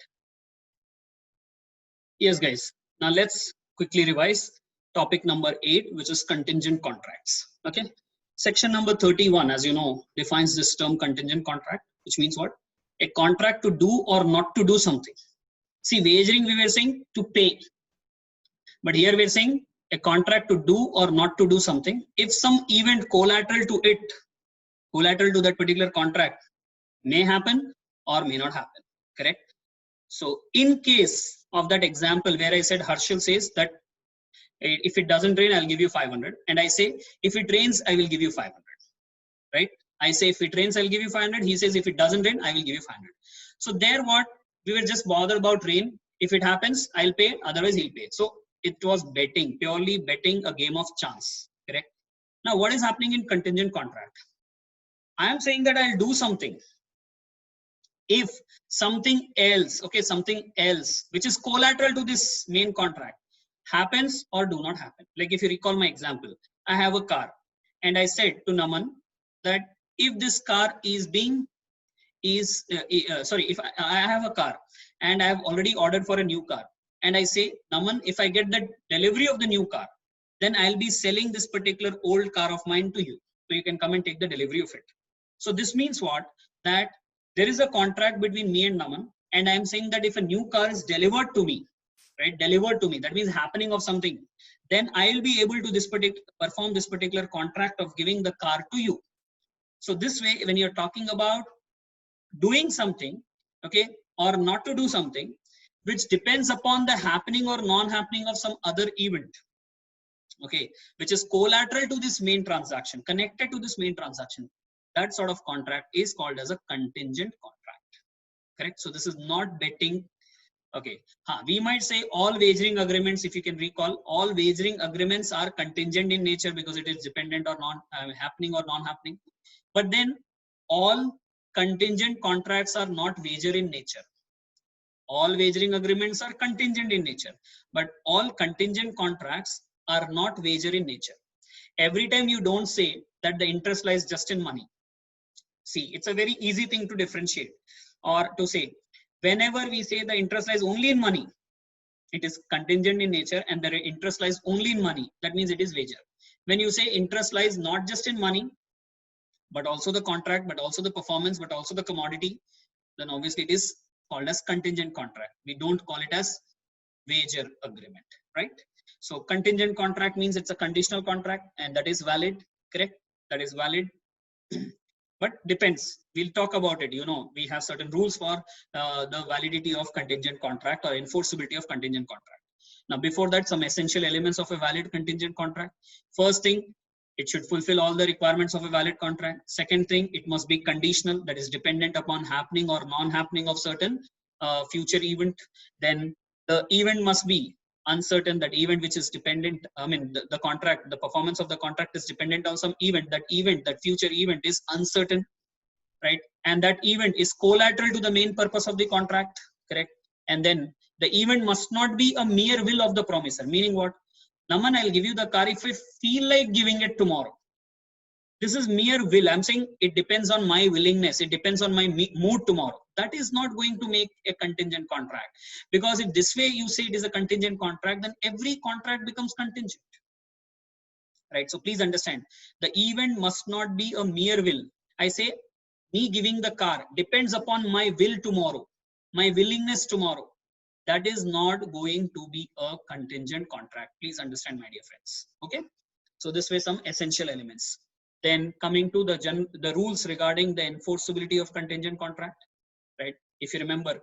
Yes, guys. Now let's quickly revise topic number 8, which is contingent contracts. Okay. Section number 31, as you know, defines this term contingent contract, which means what? A contract to do or not to do something. See, wagering, we were saying to pay. But here we're saying a contract to do or not to do something. If some event collateral to it, collateral to that particular contract may happen or may not happen, correct? So in case of that example where I said Harshal says that if it doesn't rain, I'll give you 500. And I say, if it rains, I will give you 500, right? I say, if it rains, I'll give you 500. He says, if it doesn't rain, I will give you 500. So there what? We were just bothered about rain. If it happens, I'll pay. Otherwise, he'll pay. So it was betting, purely betting, a game of chance, correct? Now, what is happening in contingent contract? I am saying that I'll do something. If something else, okay, something else, which is collateral to this main contract, happens or do not happen. Like if you recall my example, I have a car and I said to Naman that if this car is being, if I have a car and I have already ordered for a new car and I say, Naman, if I get the delivery of the new car, then I'll be selling this particular old car of mine to you. So you can come and take the delivery of it. So this means what? That there is a contract between me and Naman, and I am saying that if a new car is delivered to me, right? Delivered to me, that means happening of something. Then I will be able to perform this particular contract of giving the car to you. So this way, when you're talking about doing something, okay, or not to do something, which depends upon the happening or non-happening of some other event, okay, which is collateral to this main transaction, connected to this main transaction, that sort of contract is called as a contingent contract, correct? So this is not betting. Okay, we might say all wagering agreements, if you can recall, all wagering agreements are contingent in nature because it is dependent or non happening or non-happening. But then all contingent contracts are not wager in nature. All wagering agreements are contingent in nature, but all contingent contracts are not wager in nature. Every time you don't say that the interest lies just in money. See, it's a very easy thing to differentiate or to say. Whenever we say the interest lies only in money, it is contingent in nature, and the interest lies only in money, that means it is wager. When you say interest lies not just in money, but also the contract, but also the performance, but also the commodity, then obviously it is called as contingent contract. We don't call it as wager agreement, right? So contingent contract means it's a conditional contract and that is valid, correct? That is valid. but depends. We'll talk about it. You know, we have certain rules for the validity of contingent contract or enforceability of contingent contract. Now, before that, some essential elements of a valid contingent contract. First thing, it should fulfill all the requirements of a valid contract. Second thing, it must be conditional, that is dependent upon happening or non-happening of certain future event. Then the event must be uncertain, that event which is dependent, I mean, the contract, the performance of the contract is dependent on some event, that future event is uncertain, right? And that event is collateral to the main purpose of the contract, correct? And then the event must not be a mere will of the promisor, meaning what? Naman, I'll give you the car if I feel like giving it tomorrow. This is mere will. I'm saying it depends on my willingness. It depends on my mood tomorrow. That is not going to make a contingent contract. Because if this way you say it is a contingent contract, then every contract becomes contingent. Right? So please understand, the event must not be a mere will. I say, me giving the car depends upon my will tomorrow, my willingness tomorrow. That is not going to be a contingent contract. Please understand, my dear friends. Okay? So this way some essential elements. Then coming to the rules regarding the enforceability of contingent contract, right? If you remember,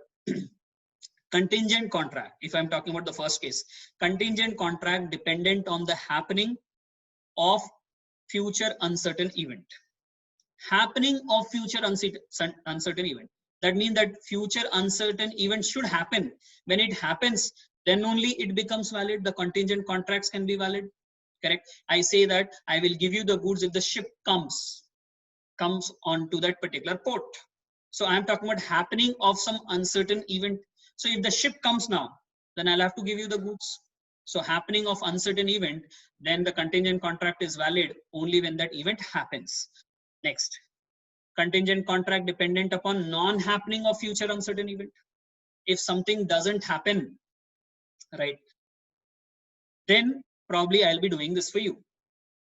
contingent contract, if I'm talking about the first case, contingent contract dependent on the happening of future uncertain event. Happening of future uncertain event. That means that future uncertain event should happen. When it happens, then only it becomes valid. The contingent contracts can be valid. Correct? I say that I will give you the goods if the ship comes onto that particular port. So I am talking about happening of some uncertain event. So if the ship comes now, then I'll have to give you the goods. So happening of uncertain event, then the contingent contract is valid only when that event happens. Next, contingent contract dependent upon non-happening of future uncertain event. If something doesn't happen, right, then probably I'll be doing this for you.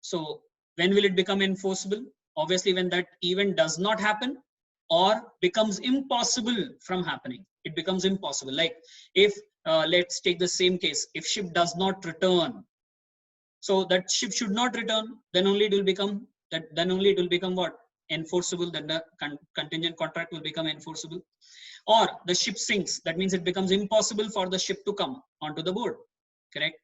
So when will it become enforceable? Obviously, when that event does not happen or becomes impossible from happening. It becomes impossible. Like if, let's take the same case, if ship does not return, so that ship should not return, then only it will become what? Enforceable. Then the contingent contract will become enforceable. Or the ship sinks, that means it becomes impossible for the ship to come onto the board. Correct?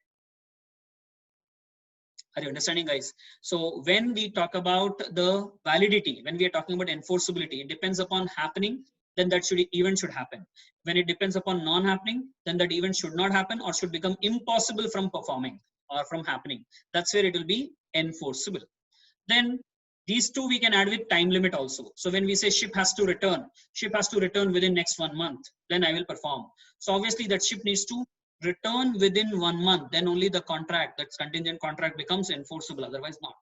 Are you understanding, guys? So when we talk about the validity, when we are talking about enforceability, it depends upon happening, then that event should happen. When it depends upon non-happening, then that event should not happen or should become impossible from performing or from happening. That's where it will be enforceable. Then these two we can add with time limit also. So when we say ship has to return within next 1 month, then I will perform. So obviously that ship needs to return within 1 month, then only the contract, that's contingent contract, becomes enforceable, otherwise not.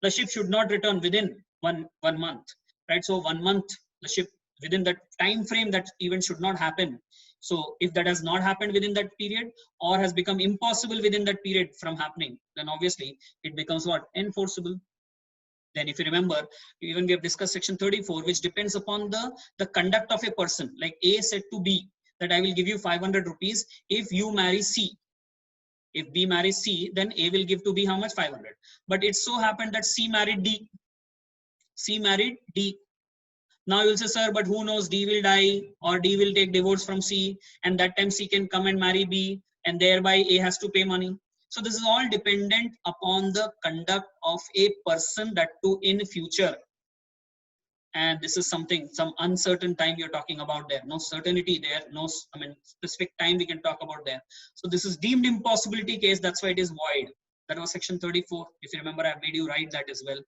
The ship should not return within one month, right? So 1 month, the ship, within that time frame, that event should not happen. So if that has not happened within that period or has become impossible within that period from happening, then obviously it becomes what? Enforceable. Then if you remember, even we have discussed section 34, which depends upon the conduct of a person. Like A said to B that I will give you 500 rupees if you marry C. If B marries C, then A will give to B how much? 500. But it so happened that C married D. C married D. Now you will say, sir, but who knows, D will die or D will take divorce from C, and that time C can come and marry B, and thereby A has to pay money. So this is all dependent upon the conduct of a person, that too in future. And this is something, some uncertain time you're talking about there. No certainty there, no, I mean, specific time we can talk about there. So this is deemed impossibility case, that's why it is void. That was section 34. If you remember, I made you write that as well.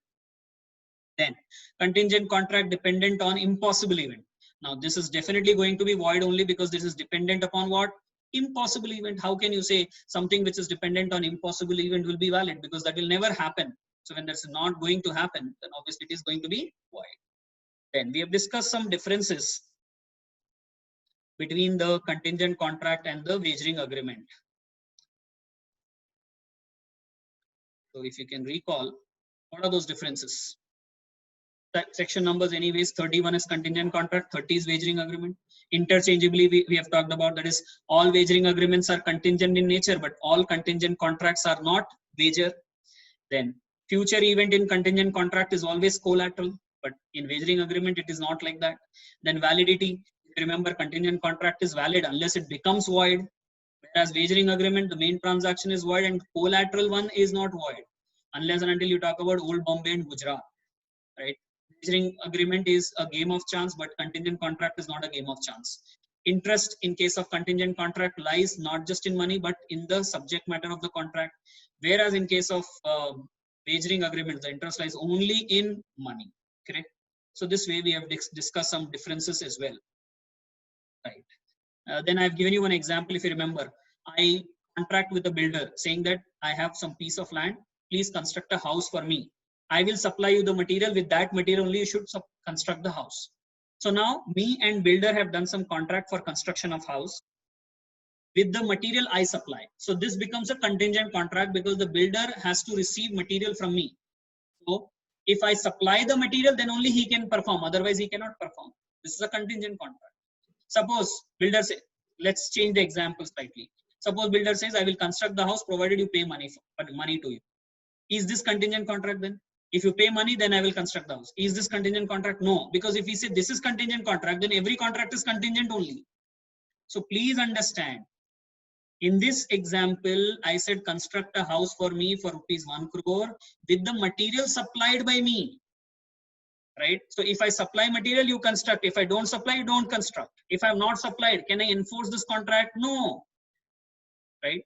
Then contingent contract dependent on impossible event. Now this is definitely going to be void only because this is dependent upon what? Impossible event. How can you say something which is dependent on impossible event will be valid? Because that will never happen. So when that's not going to happen, then obviously it is going to be void. Then we have discussed some differences between the contingent contract and the wagering agreement. So if you can recall, what are those differences? That section numbers anyways, 31 is contingent contract, 30 is wagering agreement. Interchangeably, we have talked about, that is, all wagering agreements are contingent in nature, but all contingent contracts are not wager. Then future event in contingent contract is always collateral. But in wagering agreement, it is not like that. Then validity. Remember, contingent contract is valid unless it becomes void. Whereas wagering agreement, the main transaction is void and collateral one is not void. Unless and until you talk about Old Bombay and Gujarat, right? Wagering agreement is a game of chance, but contingent contract is not a game of chance. Interest in case of contingent contract lies not just in money, but in the subject matter of the contract. Whereas in case of wagering agreement, the interest lies only in money, correct? So this way we have discussed some differences as well, right? Then I've given you one example. If you remember, I contract with the builder saying that I have some piece of land, please construct a house for me. I will supply you the material. With that material only you should construct the house. So now me and builder have done some contract for construction of house with the material I supply. So this becomes a contingent contract because the builder has to receive material from me. So if I supply the material, then only he can perform. Otherwise he cannot perform. This is a contingent contract. Suppose builder says, let's change the example slightly. Suppose builder says, I will construct the house provided you pay money to you. Is this contingent contract then? If you pay money, then I will construct the house. Is this contingent contract? No, because if we say this is contingent contract, then every contract is contingent only. So please understand. In this example, I said construct a house for me for rupees 1 crore with the material supplied by me. Right? So if I supply material, you construct. If I don't supply, you don't construct. If I have not supplied, can I enforce this contract? No. Right?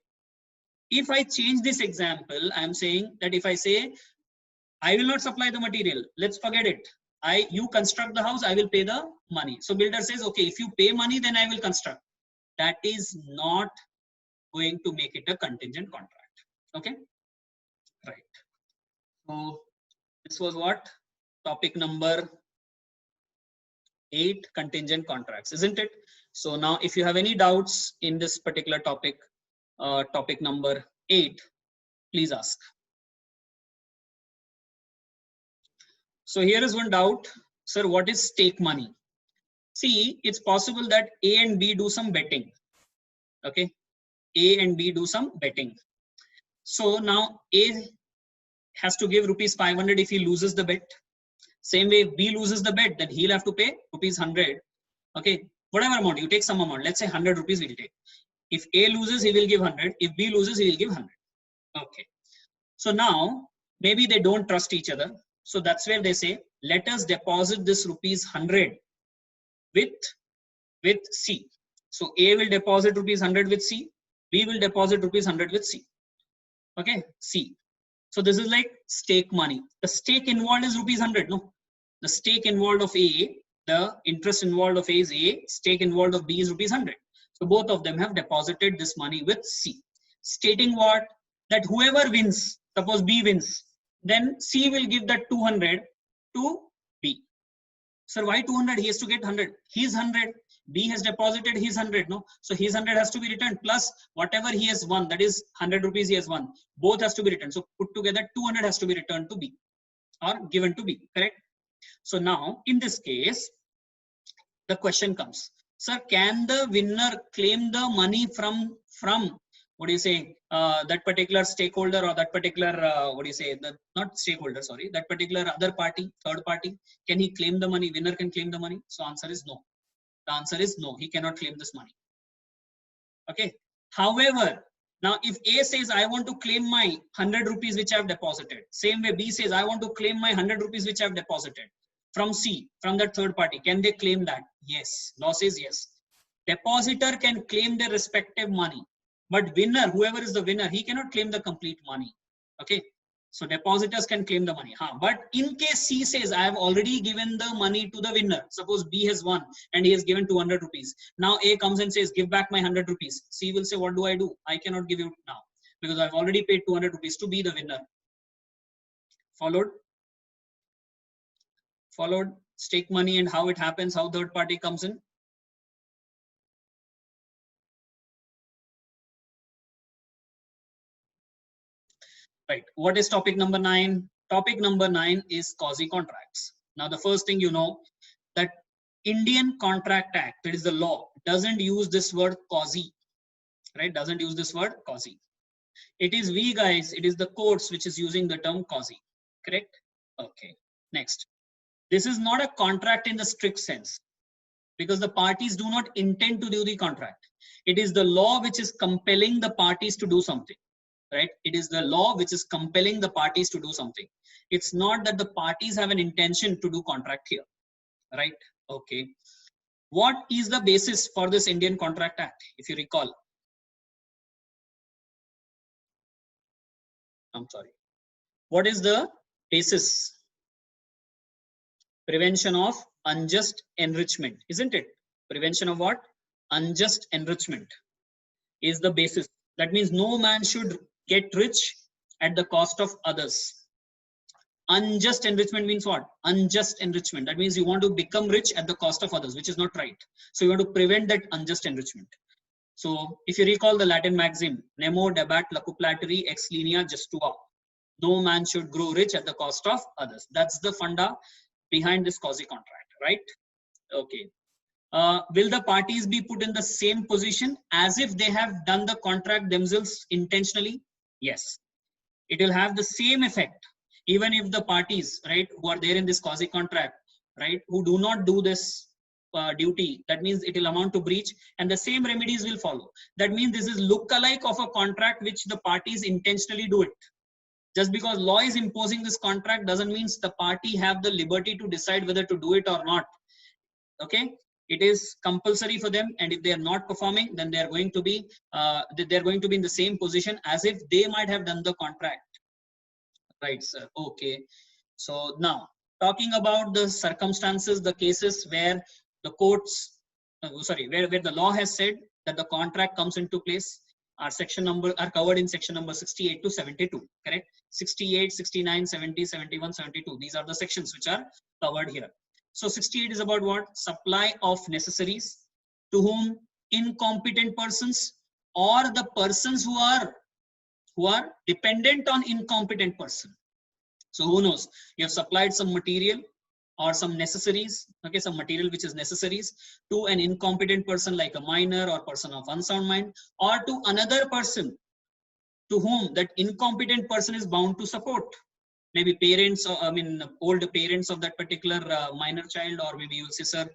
If I change this example, I'm saying that if I say, I will not supply the material, let's forget it. You construct the house, I will pay the money. So builder says, okay, if you pay money, then I will construct. That is not going to make it a contingent contract. Okay? Right. So this was what? Topic number 8, contingent contracts, isn't it? So now if you have any doubts in this particular topic, topic number 8, please ask. So here is one doubt. Sir, what is stake money? See, it's possible that A and B do some betting. Okay. A and B do some betting. So now A has to give rupees 500 if he loses the bet. Same way, if B loses the bet, then he'll have to pay rupees 100. Okay. Whatever amount, you take some amount. Let's say 100 rupees we'll take. If A loses, he will give 100. If B loses, he will give 100. Okay. So now, maybe they don't trust each other. So that's where they say, let us deposit this rupees 100 with C. So A will deposit rupees 100 with C. B will deposit rupees 100 with C. Okay, C. So this is like stake money. The stake involved is rupees 100. No, the stake involved of A, the interest involved of A is A. Stake involved of B is rupees 100. So both of them have deposited this money with C, stating what? That whoever wins, suppose B wins, then C will give that 200 to B. Sir, why 200? He has to get 100. He's 100. B has deposited his 100. No, so his 100 has to be returned plus whatever he has won. That is 100 rupees he has won. Both has to be returned. So put together 200 has to be returned to B or given to B. Correct? So now in this case, the question comes, sir, can the winner claim the money from what do you say, that particular stakeholder or that particular what do you say, not stakeholder, sorry, that particular other party, third party, can he claim the money? Winner can claim the money? So answer is no. The answer is no, he cannot claim this money. Okay. However, now if A says, I want to claim my 100 rupees which I have deposited, same way B says, I want to claim my 100 rupees which I have deposited from C, from that third party, can they claim that? Yes. Law says yes. Depositor can claim their respective money, but winner, whoever is the winner, he cannot claim the complete money. Okay. So depositors can claim the money. But in case C says, I have already given the money to the winner. Suppose B has won and he has given 200 rupees. Now A comes and says, give back my 100 rupees. C will say, what do I do? I cannot give you now because I've already paid 200 rupees to be the winner. Followed? Followed? Stake money and how it happens, how third party comes in. Right. What is topic number 9? Topic number 9 is quasi contracts. Now, the first thing you know that Indian Contract Act, that is the law, doesn't use this word quasi, right? Doesn't use this word quasi. It is we guys, it is the courts which is using the term quasi, correct? Okay. Next. This is not a contract in the strict sense, because the parties do not intend to do the contract. It is the law which is compelling the parties to do something, right? It is the law which is compelling the parties to do something. It's not that the parties have an intention to do contract here, right? Okay. What is the basis for this Indian Contract Act, if you recall? I'm sorry. What is the basis? Prevention of unjust enrichment, isn't it? Prevention of what? Unjust enrichment is the basis. That means no man should get rich at the cost of others. Unjust enrichment means what? Unjust enrichment. That means you want to become rich at the cost of others, which is not right. So you want to prevent that unjust enrichment. So if you recall the Latin maxim, nemo dabat lacuplateri ex linea justua. No man should grow rich at the cost of others. That's the funda behind this quasi contract, right? Okay. Will the parties be put in the same position as if they have done the contract themselves intentionally? Yes. It will have the same effect, even if the parties, right, who are there in this quasi contract, right, who do not do this duty, that means it will amount to breach, and the same remedies will follow. That means this is look-alike of a contract which the parties intentionally do it. Just because law is imposing this contract doesn't mean the party have the liberty to decide whether to do it or not. Okay, it is compulsory for them, and if they are not performing, then they are going to be in the same position as if they might have done the contract. Right, sir. Okay. So now talking about the circumstances, the cases where the courts, where the law has said that the contract comes into place, our section number are covered in section number 68 to 72, correct? 68, 69, 70, 71, 72. These are the sections which are covered here. So 68 is about what? Supply of necessaries to whom? Incompetent persons or the persons who are dependent on incompetent person. So who knows? You have supplied some material or some necessaries, okay, some material which is necessaries to an incompetent person like a minor or person of unsound mind, or to another person to whom that incompetent person is bound to support. Maybe parents, or old parents of that particular minor child, or maybe you'll say, sir,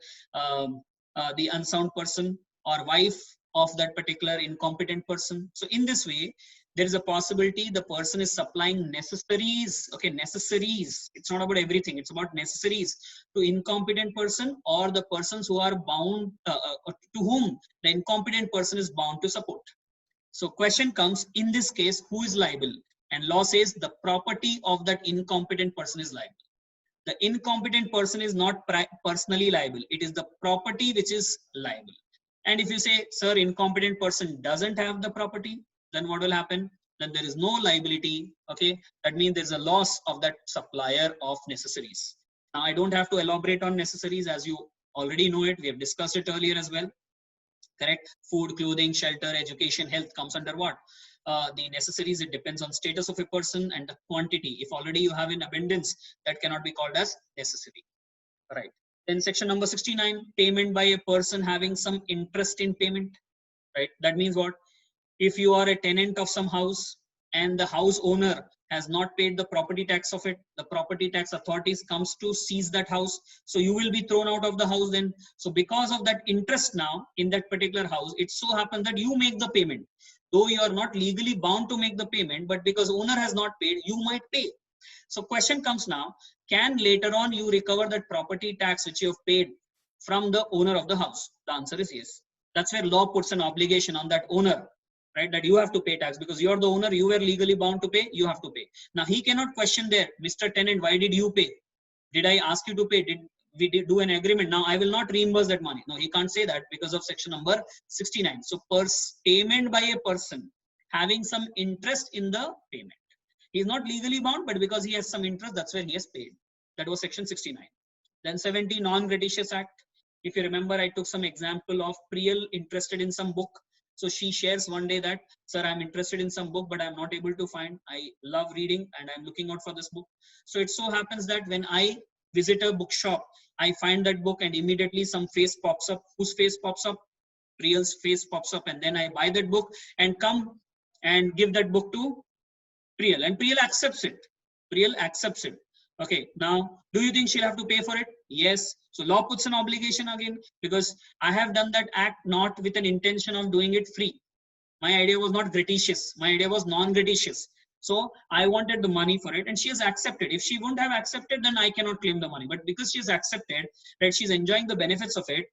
the unsound person, or wife of that particular incompetent person. So in this way, there is a possibility the person is supplying necessaries, okay, necessaries. It's not about everything, it's about necessaries to incompetent person or the persons who are bound, to whom the incompetent person is bound to support. So question comes, in this case, who is liable? And law says the property of that incompetent person is liable. The incompetent person is not personally liable. It is the property which is liable. And if you say, sir, incompetent person doesn't have the property, then what will happen? Then there is no liability. Okay, that means there's a loss of that supplier of necessaries. Now, I don't have to elaborate on necessaries, as you already know it. We have discussed it earlier as well. Correct? Food, clothing, shelter, education, health comes under what? The necessaries. It depends on status of a person and the quantity. If already you have in abundance, that cannot be called as necessary. Right. Then section number 69, payment by a person having some interest in payment. Right. That means what? If you are a tenant of some house and the house owner has not paid the property tax of it, the property tax authorities comes to seize that house. So you will be thrown out of the house then. So because of that interest now in that particular house, it so happens that you make the payment. Though you are not legally bound to make the payment, but because owner has not paid, you might pay. So question comes now, can later on you recover that property tax which you have paid from the owner of the house? The answer is yes. That's where law puts an obligation on that owner, right? That you have to pay tax because you're the owner, you were legally bound to pay, you have to pay. Now he cannot question there, Mr. Tenant, why did you pay? Did I ask you to pay? Did we do an agreement? Now I will not reimburse that money. No, he can't say that because of section number 69. So payment by a person having some interest in the payment. He is not legally bound, but because he has some interest, that's where he has paid. That was section 69. Then 70, Non-Gratuitous Act. If you remember, I took some example of Priyal interested in some book. So she shares one day that, sir, I'm interested in some book, but I'm not able to find. I love reading and I'm looking out for this book. So it so happens that when I visit a bookshop, I find that book and immediately some face pops up. Whose face pops up? Priyal's face pops up, and then I buy that book and come and give that book to Priyal, and Priyal accepts it. Priyal accepts it. Okay, now do you think she'll have to pay for it? Yes. So law puts an obligation again, because I have done that act not with an intention of doing it free. My idea was not gratuitous. My idea was non-gratuitous. So I wanted the money for it, and she has accepted. If she wouldn't have accepted, then I cannot claim the money. But because she has accepted, right, she's enjoying the benefits of it,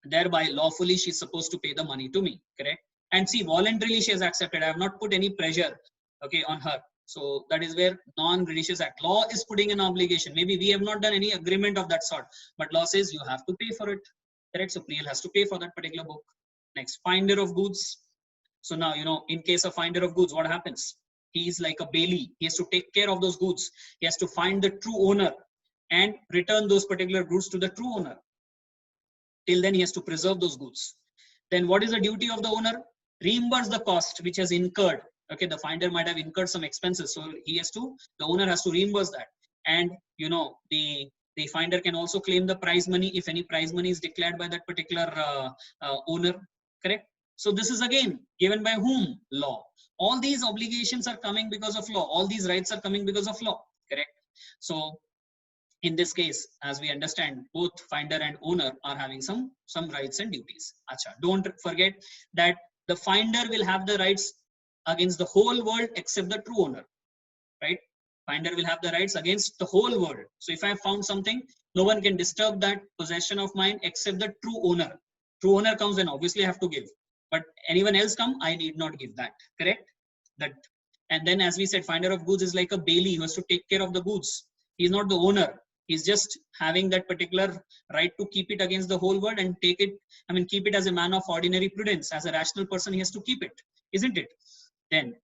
thereby lawfully she's supposed to pay the money to me, correct? And see, voluntarily she has accepted. I have not put any pressure, okay, on her. So that is where non-gratuitous act. Law is putting an obligation. Maybe we have not done any agreement of that sort, but law says you have to pay for it, correct? So Priel has to pay for that particular book. Next, finder of goods. So now, in case of finder of goods, what happens? He is like a bailee. He has to take care of those goods. He has to find the true owner and return those particular goods to the true owner. Till then, he has to preserve those goods. Then what is the duty of the owner? Reimburse the cost which has incurred. Okay, the finder might have incurred some expenses, so the owner has to reimburse that. And the finder can also claim the prize money if any prize money is declared by that particular owner, correct? So this is again given by whom? Law. All these obligations are coming because of law. All these rights are coming because of law, correct? So in this case, as we understand, both finder and owner are having some rights and duties. Acha, don't forget that the finder will have the rights against the whole world except the true owner, right? Finder will have the rights against the whole world. So if I have found something, no one can disturb that possession of mine except the true owner. True owner comes, then obviously I have to give. But anyone else come, I need not give that, correct? And then as we said, finder of goods is like a bailee who has to take care of the goods. He's not the owner. He's just having that particular right to keep it against the whole world and keep it as a man of ordinary prudence. As a rational person, he has to keep it, isn't it? Then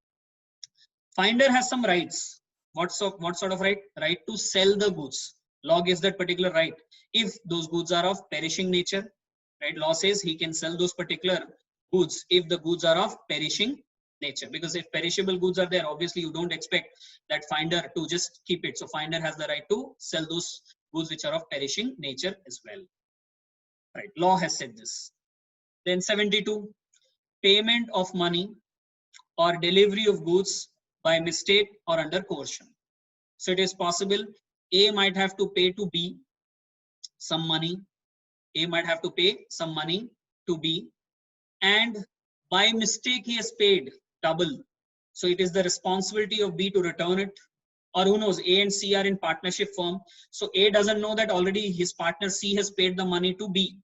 finder has some rights. What sort of right? Right to sell the goods. Law gives that particular right. If those goods are of perishing nature, right? Law says he can sell those particular goods if the goods are of perishing nature. Because if perishable goods are there, obviously you don't expect that finder to just keep it. So finder has the right to sell those goods which are of perishing nature as well. Right? Law has said this. Then 72, payment of money or delivery of goods by mistake or under coercion. So it is possible A might have to pay to B some money. A might have to pay some money to B, and by mistake he has paid double. So it is the responsibility of B to return it. Or who knows, A and C are in partnership firm. So A doesn't know that already his partner C has paid the money to B.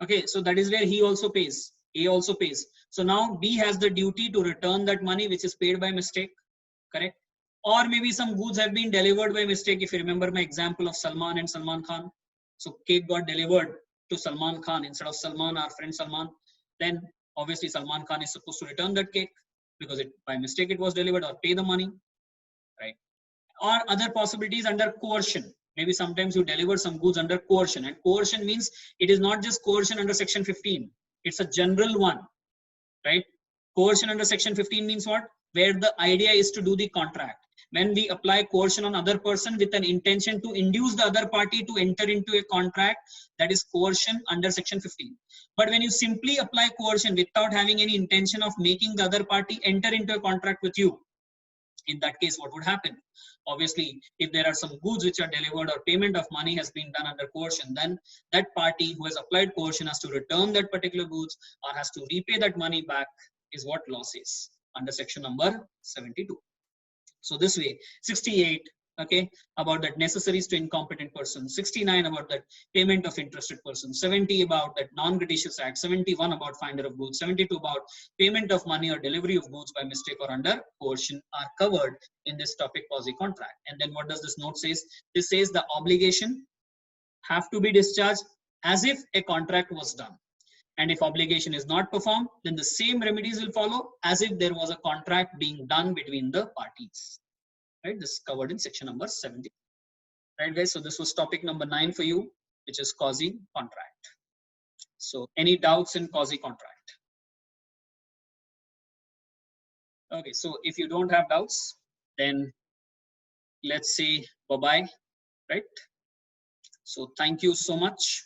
Okay, so that is where he also pays. A also pays. So now B has the duty to return that money which is paid by mistake, correct? Or maybe some goods have been delivered by mistake. If you remember my example of Salman and Salman Khan. So cake got delivered to Salman Khan instead of Salman, our friend Salman. Then obviously Salman Khan is supposed to return that cake because by mistake it was delivered, or pay the money, right? Or other possibilities under coercion. Maybe sometimes you deliver some goods under coercion, and coercion means it is not just coercion under section 15. It's a general one, right? Coercion under section 15 means what? Where the idea is to do the contract. When we apply coercion on other person with an intention to induce the other party to enter into a contract, that is coercion under section 15. But when you simply apply coercion without having any intention of making the other party enter into a contract with you, in that case, what would happen? Obviously, if there are some goods which are delivered or payment of money has been done under coercion, then that party who has applied coercion has to return that particular goods or has to repay that money back, is what law says under section number 72. So this way, 68, okay, about that necessaries to incompetent person, 69 about that payment of interested person, 70 about that non-gratuitous act, 71 about finder of goods, 72 about payment of money or delivery of goods by mistake or under coercion are covered in this topic quasi-contract. And then what does this note says? This says the obligation have to be discharged as if a contract was done. And if obligation is not performed, then the same remedies will follow as if there was a contract being done between the parties. Right? This is covered in section number 70. Right, guys? So this was topic number 9 for you, which is quasi-contract. So any doubts in quasi-contract? Okay, so if you don't have doubts, then let's say bye-bye, right? So thank you so much.